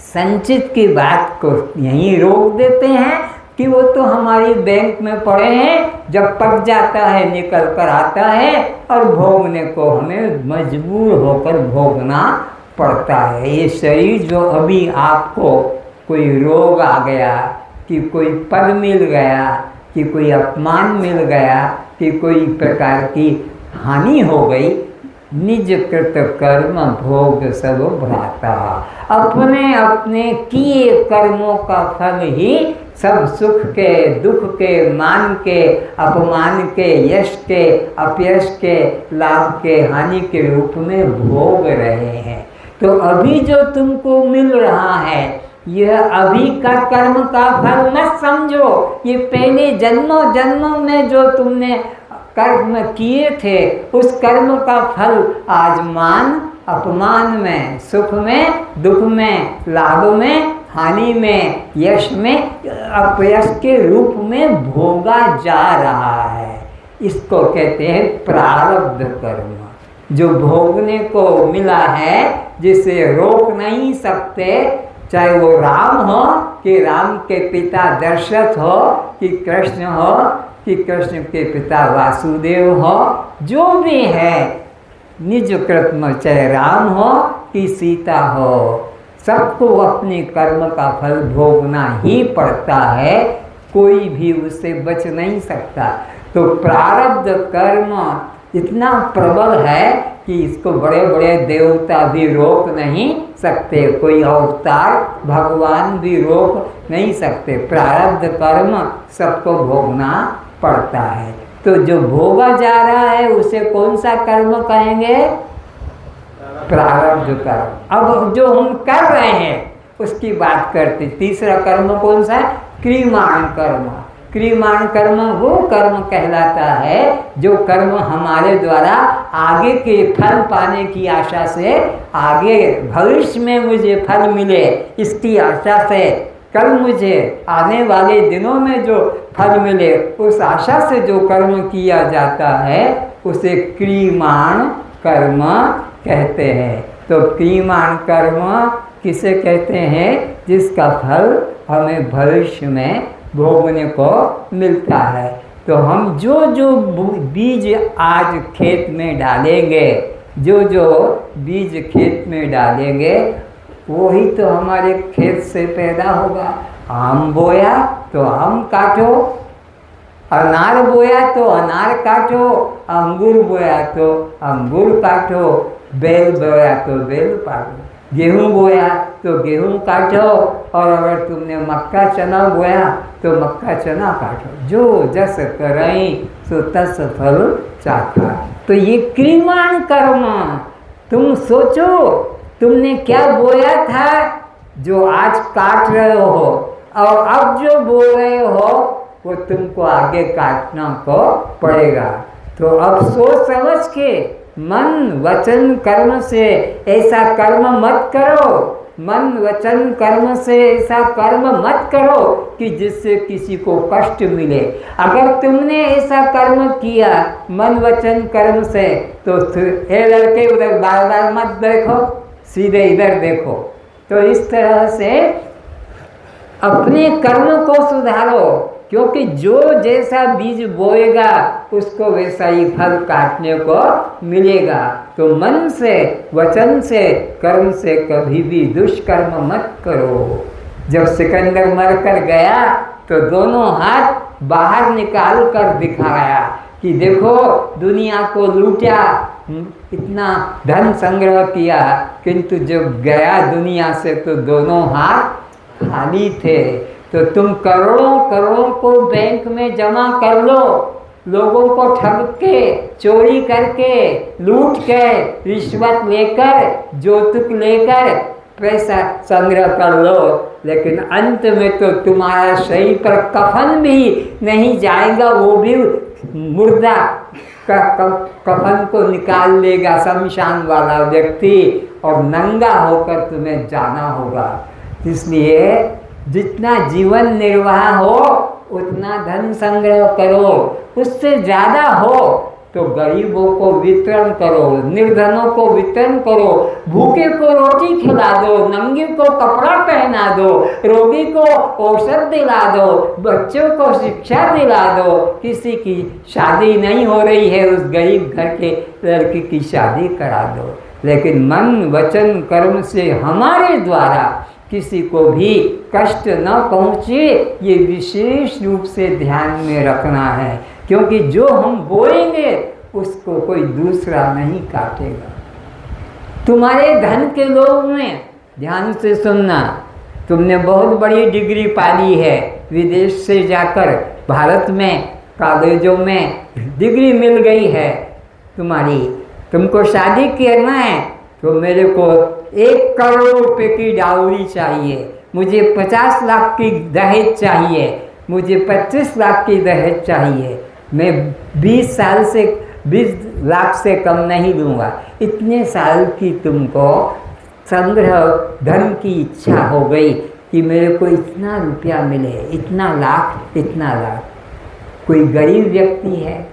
संचित की बात को यहीं रोक देते हैं कि वो तो हमारी बैंक में पड़े हैं, जब पक जाता है निकल कर आता है और भोगने को हमें मजबूर होकर भोगना पड़ता है। ये शरीर जो अभी आपको कोई रोग आ गया, कि कोई पद मिल गया, कि कोई अपमान मिल गया, कि कोई प्रकार की हानि हो गई, निज कृत कर्म भोग सब भ्राता। अपने अपने किए कर्मों का फल ही सब सुख के, दुख के, मान के, अपमान के, यश के, अपयश के, लाभ के, हानि के रूप में भोग रहे हैं। तो अभी जो तुमको मिल रहा है, यह अभी का कर्म का फल मत समझो। ये पहले जन्मों जन्मों में जो तुमने कर्म किए थे, उस कर्म का फल आज मान अपमान में, सुख में, दुख में, लाभ में, हानि में, यश में, अपयश के रूप में भोगा जा रहा है। इसको कहते हैं प्रारब्ध कर्म। जो भोगने को मिला है, जिसे रोक नहीं सकते, चाहे वो राम हो कि राम के पिता दशरथ हो, कि कृष्ण हो कि कृष्ण के पिता वासुदेव हो, जो भी है निज कृत्म, चाहे राम हो कि सीता हो, सबको अपने कर्म का फल भोगना ही पड़ता है, कोई भी उससे बच नहीं सकता। तो प्रारब्ध कर्म इतना प्रबल है कि इसको बड़े बड़े देवता भी रोक नहीं सकते, कोई अवतार भगवान भी रोक नहीं सकते। प्रारब्ध कर्म सबको भोगना पड़ता है। तो जो भोगा जा रहा है उसे कौन सा कर्म कहेंगे? प्रारब्ध कर्म। अब जो हम कर रहे हैं उसकी बात करते। तीसरा कर्म कौन सा है? क्रियमाण कर्म। क्रियमाण कर्म वो कर्म कहलाता है जो कर्म हमारे द्वारा आगे के फल पाने की आशा से, आगे भविष्य में मुझे फल मिले इसकी आशा से, कल मुझे आने वाले दिनों में जो फल मिले उस आशा से जो कर्म किया जाता है उसे क्रियमाण कर्म कहते हैं। तो क्रियमाण कर्म किसे कहते हैं? जिसका फल हमें भविष्य में भोगने को मिलता है। तो हम जो जो बीज आज खेत में डालेंगे, जो जो बीज खेत में डालेंगे वही तो हमारे खेत से पैदा होगा। आम बोया तो आम काटो, अनार बोया तो अनार काटो, अंगूर बोया तो अंगूर काटो, बेल बोया तो बेल काटो, गेहूँ बोया तो गेहूँ काटो, और अगर तुमने मक्का चना बोया तो मक्का चना काटो। जो जस करई सो तस फल चाखा। तो ये क्रियमाण कर्म, तुम सोचो तुमने क्या बोया था जो आज काट रहे हो, और अब जो बो रहे हो वो तुमको आगे काटना को पड़ेगा। तो अब सोच समझ के मन वचन कर्म से ऐसा कर्म मत करो, मन वचन कर्म से ऐसा कर्म मत करो कि जिससे किसी को कष्ट मिले। अगर तुमने ऐसा कर्म किया मन वचन कर्म से तो हे लड़के उधर बार बार मत देखो, सीधे इधर देखो। तो इस तरह से अपने कर्म को सुधारो, क्योंकि जो जैसा बीज बोएगा उसको वैसा ही फल काटने को मिलेगा। तो मन से वचन से कर्म से कभी भी दुष्कर्म मत करो। जब सिकंदर मरकर गया तो दोनों हाथ बाहर निकाल कर दिखाया कि देखो दुनिया को लूटा, इतना धन संग्रह किया, किंतु जब गया दुनिया से तो दोनों हाथ खाली थे। तो तुम करोड़ों करोड़ों को बैंक में जमा कर लो, लोगों को ठग के, चोरी करके, लूट के, रिश्वत लेकर, जोतुक लेकर पैसा संग्रह कर लो, लेकिन अंत में तो तुम्हारा शरीर पर कफन भी नहीं जाएगा, वो भी मुर्दा कफन को निकाल लेगा शमशान वाला व्यक्ति, और नंगा होकर तुम्हें जाना होगा। इसलिए जितना जीवन निर्वाह हो उतना धन संग्रह करो, उससे ज़्यादा हो तो गरीबों को वितरण करो, निर्धनों को वितरण करो, भूखे को रोटी खिला दो, नंगे को कपड़ा पहना दो, रोगी को औषध दिला दो, बच्चों को शिक्षा दिला दो। किसी की शादी नहीं हो रही है, उस गरीब घर के लड़की की शादी करा दो। लेकिन मन वचन कर्म से हमारे द्वारा किसी को भी कष्ट न पहुँचे, ये विशेष रूप से ध्यान में रखना है, क्योंकि जो हम बोएंगे उसको कोई दूसरा नहीं काटेगा। तुम्हारे धन के लोभ में, ध्यान से सुनना, तुमने बहुत बड़ी डिग्री पाली है, विदेश से जाकर भारत में कॉलेजों में डिग्री मिल गई है तुम्हारी, तुमको शादी करना है तो मेरे को 1 करोड़ रुपए की डाउरी चाहिए, मुझे 50 लाख की दहेज चाहिए, मुझे 25 लाख की दहेज चाहिए, मैं 20 लाख से कम नहीं दूंगा। इतने साल की तुमको संग्रह धन की इच्छा हो गई कि मेरे को इतना रुपया मिले, इतना लाख, इतना लाख। कोई गरीब व्यक्ति है,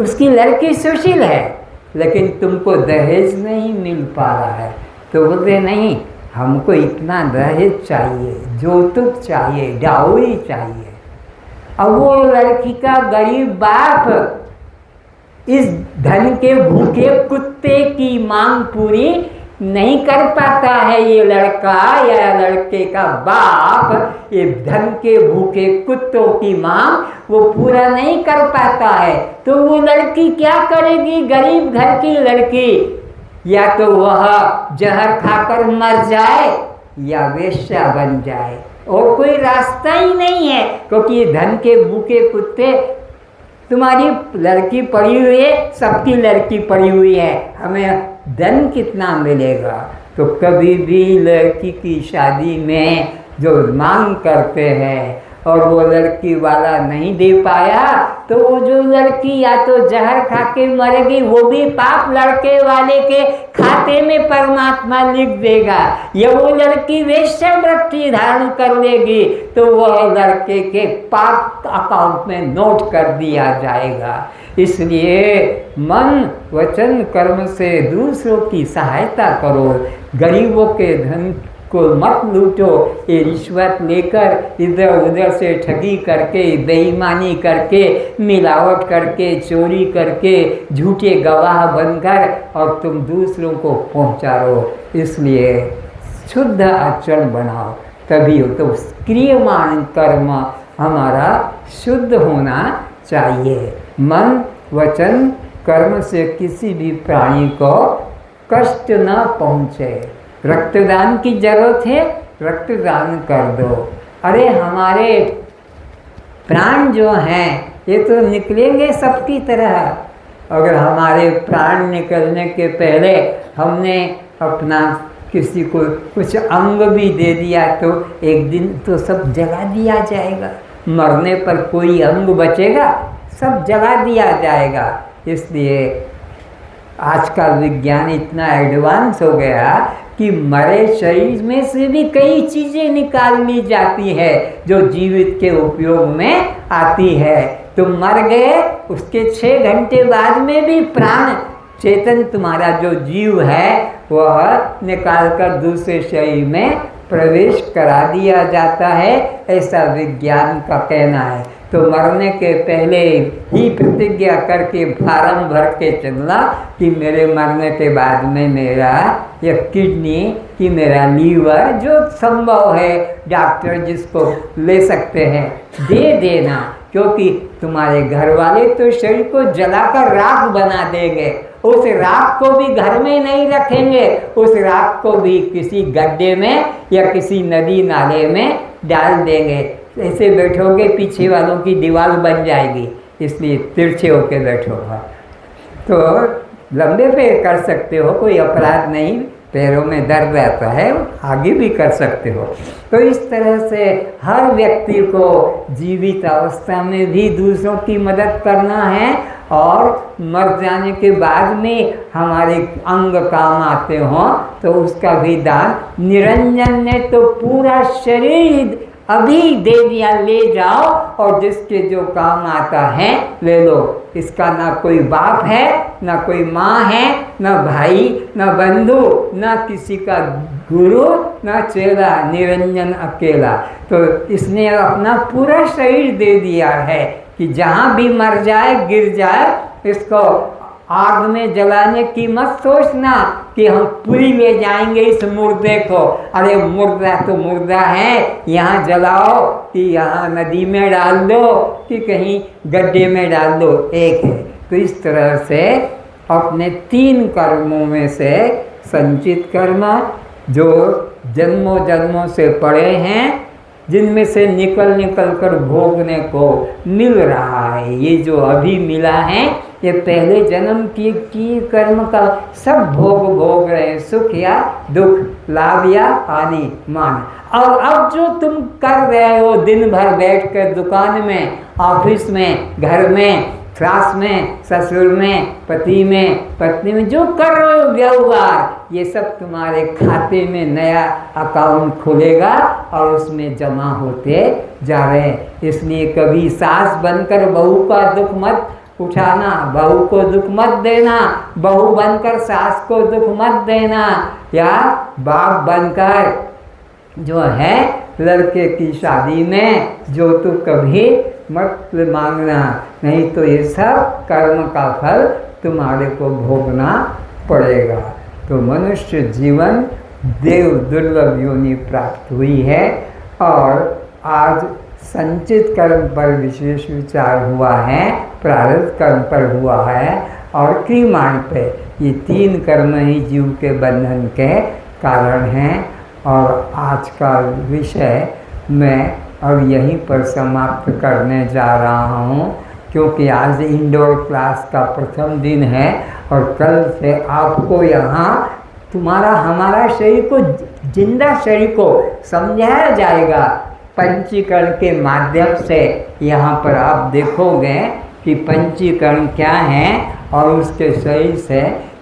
उसकी लड़की सुशील है, लेकिन तुमको दहेज नहीं मिल पा रहा है, तो बोलते नहीं हमको इतना दहेज चाहिए, जोतुक चाहिए, डाउरी चाहिए। अब वो लड़की का गरीब बाप इस धन के भूखे कुत्ते की मांग पूरी नहीं कर पाता है। ये लड़का या लड़के का बाप ये धन के भूखे कुत्तों की मांग वो पूरा नहीं कर पाता है, तो वो लड़की क्या करेगी? गरीब घर की लड़की या तो वह जहर खाकर मर जाए या वेश्या बन जाए, और कोई रास्ता ही नहीं है, क्योंकि ये धन के भूखे कुत्ते, तुम्हारी लड़की पड़ी हुई है, सबकी लड़की पड़ी हुई है, हमें धन कितना मिलेगा? तो कभी भी लड़की की शादी में जो मांग करते हैं और वो लड़की वाला नहीं दे पाया, तो वो जो लड़की या तो जहर खा के मरेगी, वो भी पाप लड़के वाले के खाते में परमात्मा लिख देगा, या वो लड़की वेश्यावृत्ति धारण कर लेगी तो वह लड़के के पाप अकाउंट में नोट कर दिया जाएगा। इसलिए मन वचन कर्म से दूसरों की सहायता करो, गरीबों के धन को मत लूटो। ये रिश्वत लेकर इधर उधर से ठगी करके, बेईमानी करके, मिलावट करके, चोरी करके, झूठे गवाह बनकर और तुम दूसरों को पहुंचाओ। इसलिए शुद्ध आचरण बनाओ, तभी हो। तो क्रियमाण कर्म हमारा शुद्ध होना चाहिए। मन वचन कर्म से किसी भी प्राणी को कष्ट न पहुँचे। रक्तदान की जरूरत है, रक्तदान कर दो। अरे हमारे प्राण जो हैं ये तो निकलेंगे सबकी तरह। अगर हमारे प्राण निकलने के पहले हमने अपना किसी को कुछ अंग भी दे दिया तो एक दिन तो सब जला दिया जाएगा। मरने पर कोई अंग बचेगा? सब जला दिया जाएगा। इसलिए आज का विज्ञान इतना एडवांस हो गया कि मरे शरीर में से भी कई चीज़ें निकाल ली जाती है जो जीवित के उपयोग में आती है। तुम मर गए, उसके 6 घंटे बाद में भी प्राण चेतन तुम्हारा जो जीव है वह निकाल कर दूसरे शरीर में प्रवेश करा दिया जाता है, ऐसा विज्ञान का कहना है। तो मरने के पहले ही प्रतिज्ञा करके फार्म भर के चलना कि मेरे मरने के बाद में मेरा या किडनी कि मेरा लीवर जो संभव है डॉक्टर जिसको ले सकते हैं दे देना, क्योंकि तुम्हारे घर वाले तो शरीर को जलाकर राख बना देंगे। उस राख को भी घर में नहीं रखेंगे, उस राख को भी किसी गड्ढे में या किसी नदी नाले में डाल देंगे। ऐसे बैठोगे पीछे वालों की दीवार बन जाएगी, इसलिए तिरछे होके बैठो। तो लंबे पैर कर सकते हो, कोई अपराध नहीं। पैरों में दर्द रहता है, आगे भी कर सकते हो। तो इस तरह से हर व्यक्ति को जीवित अवस्था में भी दूसरों की मदद करना है और मर जाने के बाद में हमारे अंग काम आते हों तो उसका भी दान। निरंजन ने तो पूरा शरीर अभी दे दिया, ले जाओ और जिसके जो काम आता है ले लो। इसका ना कोई बाप है, ना कोई माँ है, ना भाई, ना बंधु, ना किसी का गुरु, ना चेला, निरंजन अकेला। तो इसने अपना पूरा शरीर दे दिया है कि जहाँ भी मर जाए, गिर जाए, इसको आग में जलाने की मत सोचना कि हम पूरी ले जाएंगे इस मुर्दे को। अरे मुर्दा तो मुर्दा है, यहाँ जलाओ कि यहाँ नदी में डाल दो कि कहीं गड्ढे में डाल दो, एक है। तो इस तरह से अपने 3 कर्मों में से संचित कर्म जो जन्मों जन्मों से पड़े हैं, जिनमें से निकल कर भोगने को मिल रहा है, ये जो अभी मिला है ये पहले जन्म की कर्म का सब भोग रहे हैं, सुख या दुख, लाभ या हानि, मान। और अब जो तुम कर रहे हो दिन भर बैठ कर दुकान में, ऑफिस में, घर में, सास में, ससुर में, पति में, पत्नी में जो कर रहे हो व्यवहार, ये सब तुम्हारे खाते में नया अकाउंट खुलेगा और उसमें जमा होते जा रहे हैं। इसलिए कभी सास बनकर बहू का दुख मत उठाना, बहू को दुख मत देना, बहू बनकर सास को दुख मत देना, या बाप बनकर जो है लड़के की शादी में जो तो कभी मत मांगना, नहीं तो ये सब कर्म का फल तुम्हारे को भोगना पड़ेगा। तो मनुष्य जीवन देव दुर्लभ योनि प्राप्त हुई है और आज संचित कर्म पर विशेष विचार हुआ है, प्रारब्ध कर्म पर हुआ है और क्रियमाण पे। ये 3 कर्म ही जीव के बंधन के कारण हैं। और आज का विषय मैं अब यहीं पर समाप्त करने जा रहा हूँ, क्योंकि आज इंडोर क्लास का प्रथम दिन है और कल से आपको यहाँ तुम्हारा हमारा शरीर को, जिंदा शरीर को समझाया जाएगा पंचीकरण के माध्यम से। यहाँ पर आप देखोगे कि पंचीकरण क्या है और उसके शरीर से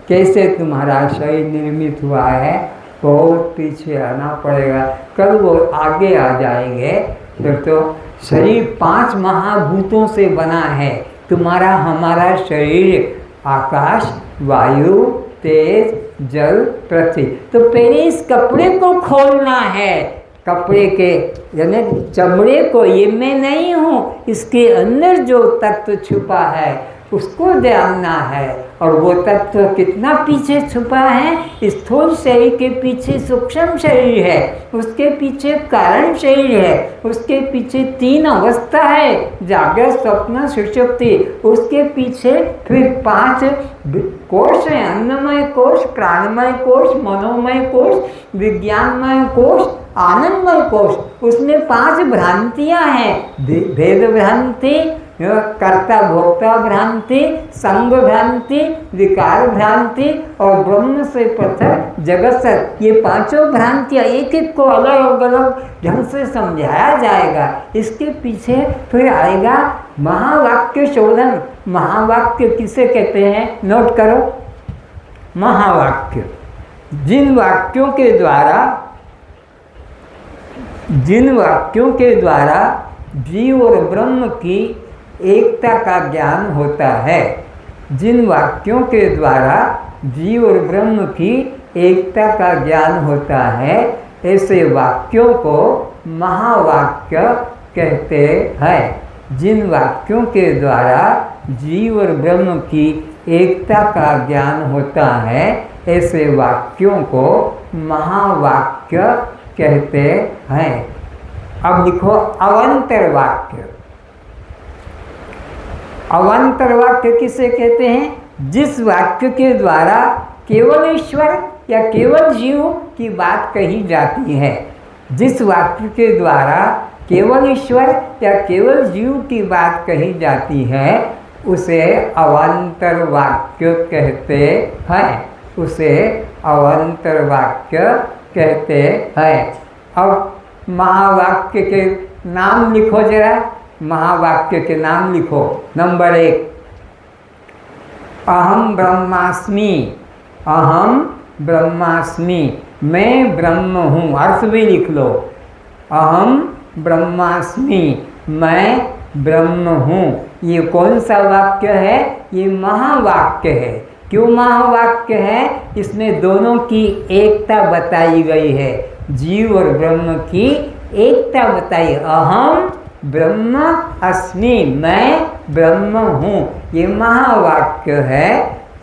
कैसे तुम्हारा शरीर निर्मित हुआ है। बहुत पीछे आना पड़ेगा, कल वो आगे आ जाएंगे। तो शरीर 5 महाभूतों से बना है। तुम्हारा हमारा शरीर आकाश, वायु, तेज, जल पृथ्वी। तो पहले इस कपड़े को खोलना है, कपड़े के यानी चमड़े को, ये मैं नहीं हूँ, इसके अंदर जो तत्व छुपा है उसको जानना है। और वो तत्व कितना पीछे छुपा है, स्थूल शरीर के पीछे सूक्ष्म शरीर है, उसके पीछे कारण शरीर है, उसके पीछे 3 अवस्था है, जागृत स्वप्न सुषुप्ति, उसके पीछे फिर 5 कोश है, अन्नमय कोश, प्राणमय कोश, मनोमय कोश, विज्ञानमय कोश, आनंदमय कोश। उसमें 5 भ्रांतियां हैं, भेद भ्रांति, कर्ता भोक्ता भ्रांति, संग भ्रांति, विकार भ्रांति और ब्रह्म से पृथक जगत से। ये 5 भ्रांतियाँ एक एक को अलग अलग ढंग से समझाया जाएगा। इसके पीछे फिर आएगा महावाक्य शोधन। महावाक्य किसे कहते हैं, नोट करो। महावाक्य जिन वाक्यों के द्वारा जीव और ब्रह्म की एकता का ज्ञान होता है। जिन वाक्यों के द्वारा जीव और ब्रह्म की एकता का ज्ञान होता है, ऐसे वाक्यों को महावाक्य कहते हैं। जिन वाक्यों के द्वारा जीव और ब्रह्म की एकता का ज्ञान होता है, ऐसे वाक्यों को महावाक्य कहते हैं। अब लिखो अवंतर वाक्य। अवंतर वाक्य किसे कहते हैं, जिस वाक्य के द्वारा केवल ईश्वर या केवल जीव की बात कही जाती है। जिस वाक्य के द्वारा केवल ईश्वर या केवल जीव की बात कही जाती है, उसे अवंतर वाक्य कहते हैं। उसे अवंतर वाक्य कहते हैं। अब महावाक्य के नाम लिखो जरा। महावाक्य के नाम लिखो। नंबर 1, अहम ब्रह्मास्मि। अहम ब्रह्मास्मि, मैं ब्रह्म हूँ। अर्थ भी लिख लो। अहम ब्रह्मास्मि, मैं ब्रह्म हूँ। ये कौन सा वाक्य है, ये महावाक्य है। क्यों महावाक्य है, इसमें दोनों की एकता बताई गई है। जीव और ब्रह्म की एकता बताई। अहम ब्रह्म अस्मि, मैं ब्रह्म हूँ, ये महावाक्य है।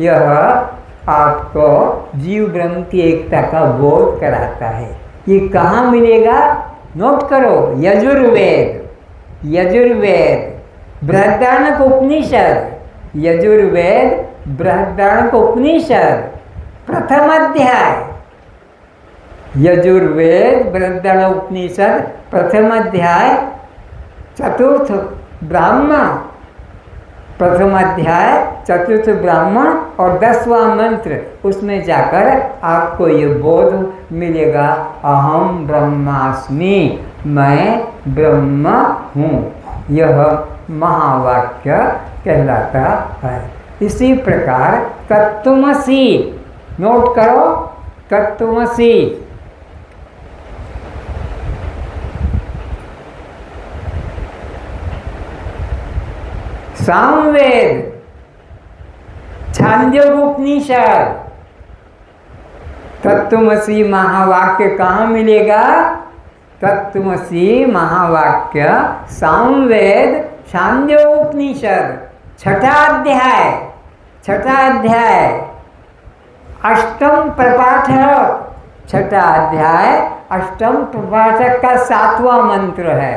यह आपको जीव ब्रह्म की एकता का बोध कराता है। ये कहाँ मिलेगा, नोट करो। यजुर्वेद। यजुर्वेद बृहदारण्यक उपनिषद। यजुर्वेद बृहदारण्यक उपनिषद प्रथम अध्याय। यजुर्वेद बृहदारण्यक उपनिषद प्रथम अध्याय चतुर्थ ब्राह्मण। प्रथम अध्याय चतुर्थ ब्राह्मण और 10वां मंत्र, उसमें जाकर आपको ये बोध मिलेगा, अहम ब्रह्मास्मि, मैं ब्रह्म हूँ। यह महावाक्य कहलाता है। इसी प्रकार तत्त्वमसि, नोट करो। तत्त्वमसि सामवेद, छांदोग्योपनिषद। तत्त्वमसि महावाक्य कहाँ मिलेगा, तत्त्वमसि महावाक्य सामवेद छांदोग्योपनिषद छठा अध्याय। छठा अध्याय अष्टम प्रपाठक। छठा अध्याय अष्टम प्रपाठक का 7वां मंत्र है।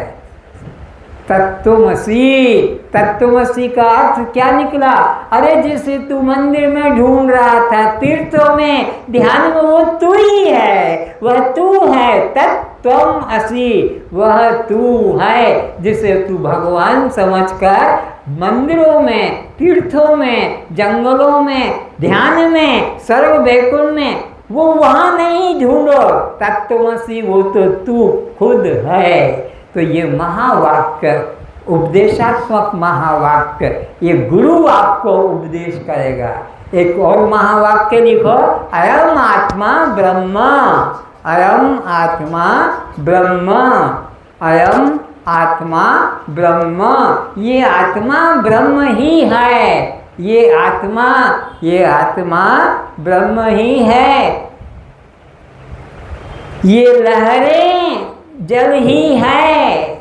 तत्त्वमसि। तत्त्वमसि का अर्थ क्या निकला, अरे जिसे तू मंदिर में ढूंढ रहा था, तीर्थों में, ध्यान में, वो तू ही है, वह तू है। तत्त्वमसि, वह तू है जिसे तू भगवान समझकर मंदिरों में, तीर्थों में, जंगलों में, ध्यान में, सर्व वैकुंठ में, वो वहाँ नहीं ढूंढो। तत्त्वमसि, वो तो तू खुद है। तो ये महावाक्य, उपदेशात्मक महावाक्य, ये गुरु आपको उपदेश करेगा। एक और महावाक्य लिखो, अयम आत्मा ब्रह्म। अयम आत्मा ब्रह्म। अयम आत्मा ब्रह्म, ये आत्मा ब्रह्म ही है। ये आत्मा ब्रह्म ही है। ये लहरें जल ही है।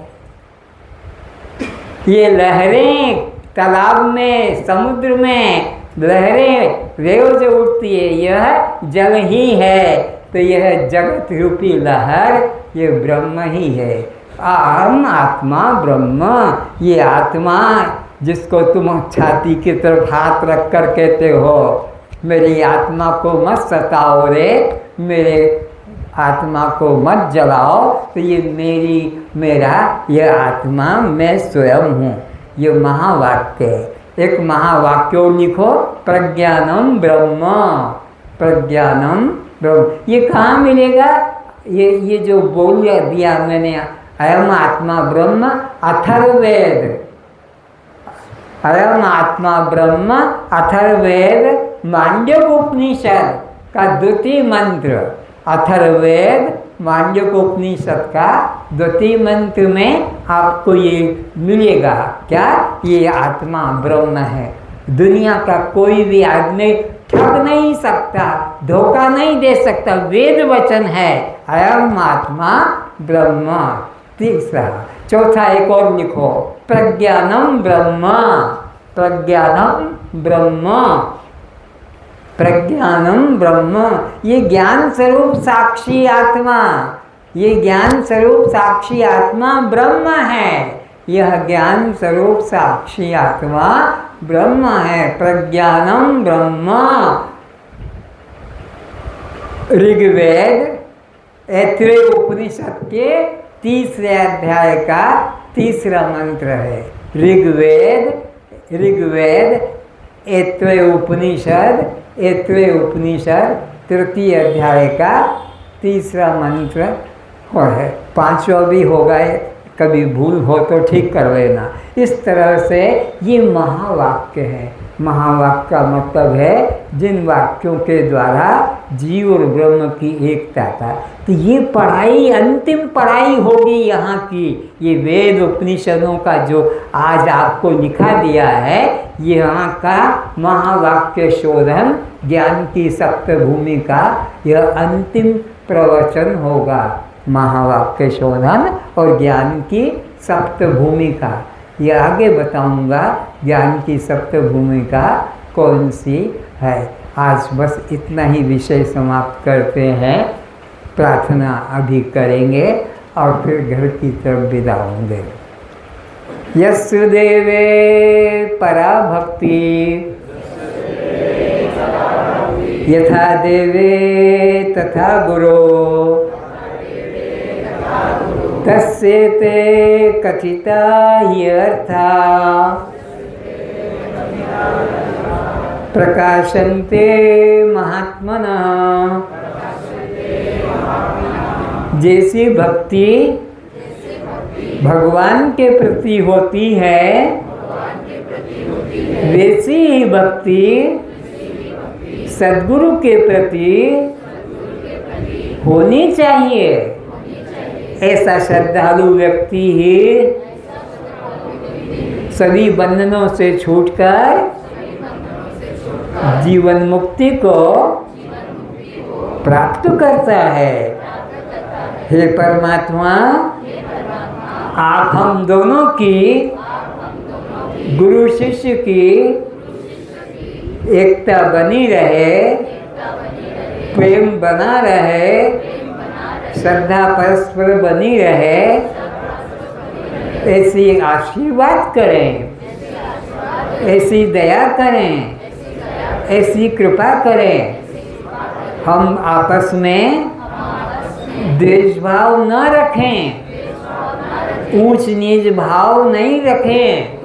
ये लहरें तालाब में, समुद्र में लहरें रोज उठती है, यह जल ही है। तो यह जगत रूपी लहर ये ब्रह्म ही है। अहम आत्मा ब्रह्म, ये आत्मा जिसको तुम छाती की तरफ हाथ रख कर कहते हो मेरी आत्मा को मत सताओ रे, मेरे आत्मा को मत जलाओ, तो ये मेरा ये आत्मा मैं स्वयं हूँ। ये महावाक्य है। एक महावाक्य लिखो, प्रज्ञानम ब्रह्म, प्रज्ञानम ब्रह्म। ये कहाँ मिलेगा? ये जो बोल दिया मैंने, अयम आत्मा ब्रह्म, अथर्ववेद। अयम आत्मा ब्रह्म अथर्ववेद मांडव्य उपनिषद का द्वितीय मंत्र। अथर्ववेद मांडव्य उपनिषद का द्वितीय मंत्र में आपको ये मिलेगा। क्या? ये आत्मा ब्रह्म है। दुनिया का कोई भी आदमी ठग नहीं सकता, धोखा नहीं दे सकता। वेद वचन है अयम आत्मा ब्रह्म। तीसरा, चौथा एक और लिखो, प्रज्ञानम ब्रह्म, प्रज्ञानम ब्रह्म, प्रज्ञानम ब्रह्म। ये ज्ञान स्वरूप साक्षी आत्मा, ये ज्ञान स्वरूप साक्षी आत्मा ब्रह्म है। यह ज्ञान स्वरूप साक्षी आत्मा ब्रह्म है। प्रज्ञानम ब्रह्म। ऋग्वेद ऐत्रेय उपनिषद के तीसरे अध्याय का तीसरा मंत्र है। ऋग्वेद ऐत्रेय उपनिषद तृतीय अध्याय का तीसरा मंत्र है। पांचवा भी होगा, कभी भूल हो तो ठीक कर लेना। इस तरह से ये महावाक्य है। महावाक्य का मतलब है जिन वाक्यों के द्वारा जीव और ब्रह्म की एकता था। तो ये पढ़ाई अंतिम पढ़ाई होगी यहाँ की। ये वेद उपनिषदों का जो आज आपको लिखा दिया है, ये यहाँ का महावाक्य शोधन ज्ञान की सप्तभूमि का यह अंतिम प्रवचन होगा। महावाक्य शोधन और ज्ञान की सप्तभूमि का ये आगे बताऊंगा। ज्ञान की सप्तभूमिका कौन सी है। आज बस इतना ही विषय समाप्त करते हैं। प्रार्थना अभी करेंगे और फिर घर की तरफ विदा होंगे। यस्य देवे परा भक्ति यथा देवे तथा गुरो तस्य ते कथिता ह्यर्था प्रकाशन्ते महात्मनः। जैसी भक्ति भगवान के प्रति होती है, वैसी ही भक्ति सद्गुरु के प्रति होनी चाहिए। ऐसा श्रद्धालु व्यक्ति ही सभी बंधनों से छूटकर जीवन मुक्ति को प्राप्त करता है। हे परमात्मा, आप हम दोनों की, गुरु शिष्य की एकता बनी रहे, प्रेम बना रहे, श्रद्धा परस्पर बनी रहे, ऐसी आशीर्वाद करें, ऐसी दया करें, ऐसी कृपा करें। हम आपस में द्वेष भाव न रखें, ऊंच नीच भाव नहीं रखें।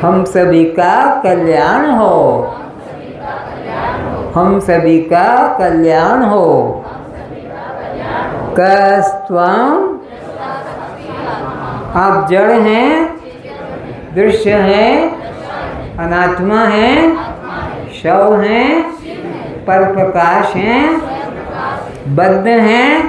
हम सभी का कल्याण हो, हम सभी का कल्याण हो। कस्त्वं, आप जड़ हैं, दृश्य हैं, अनात्मा हैं, शव हैं, पर प्रकाश हैं, बद्ध हैं,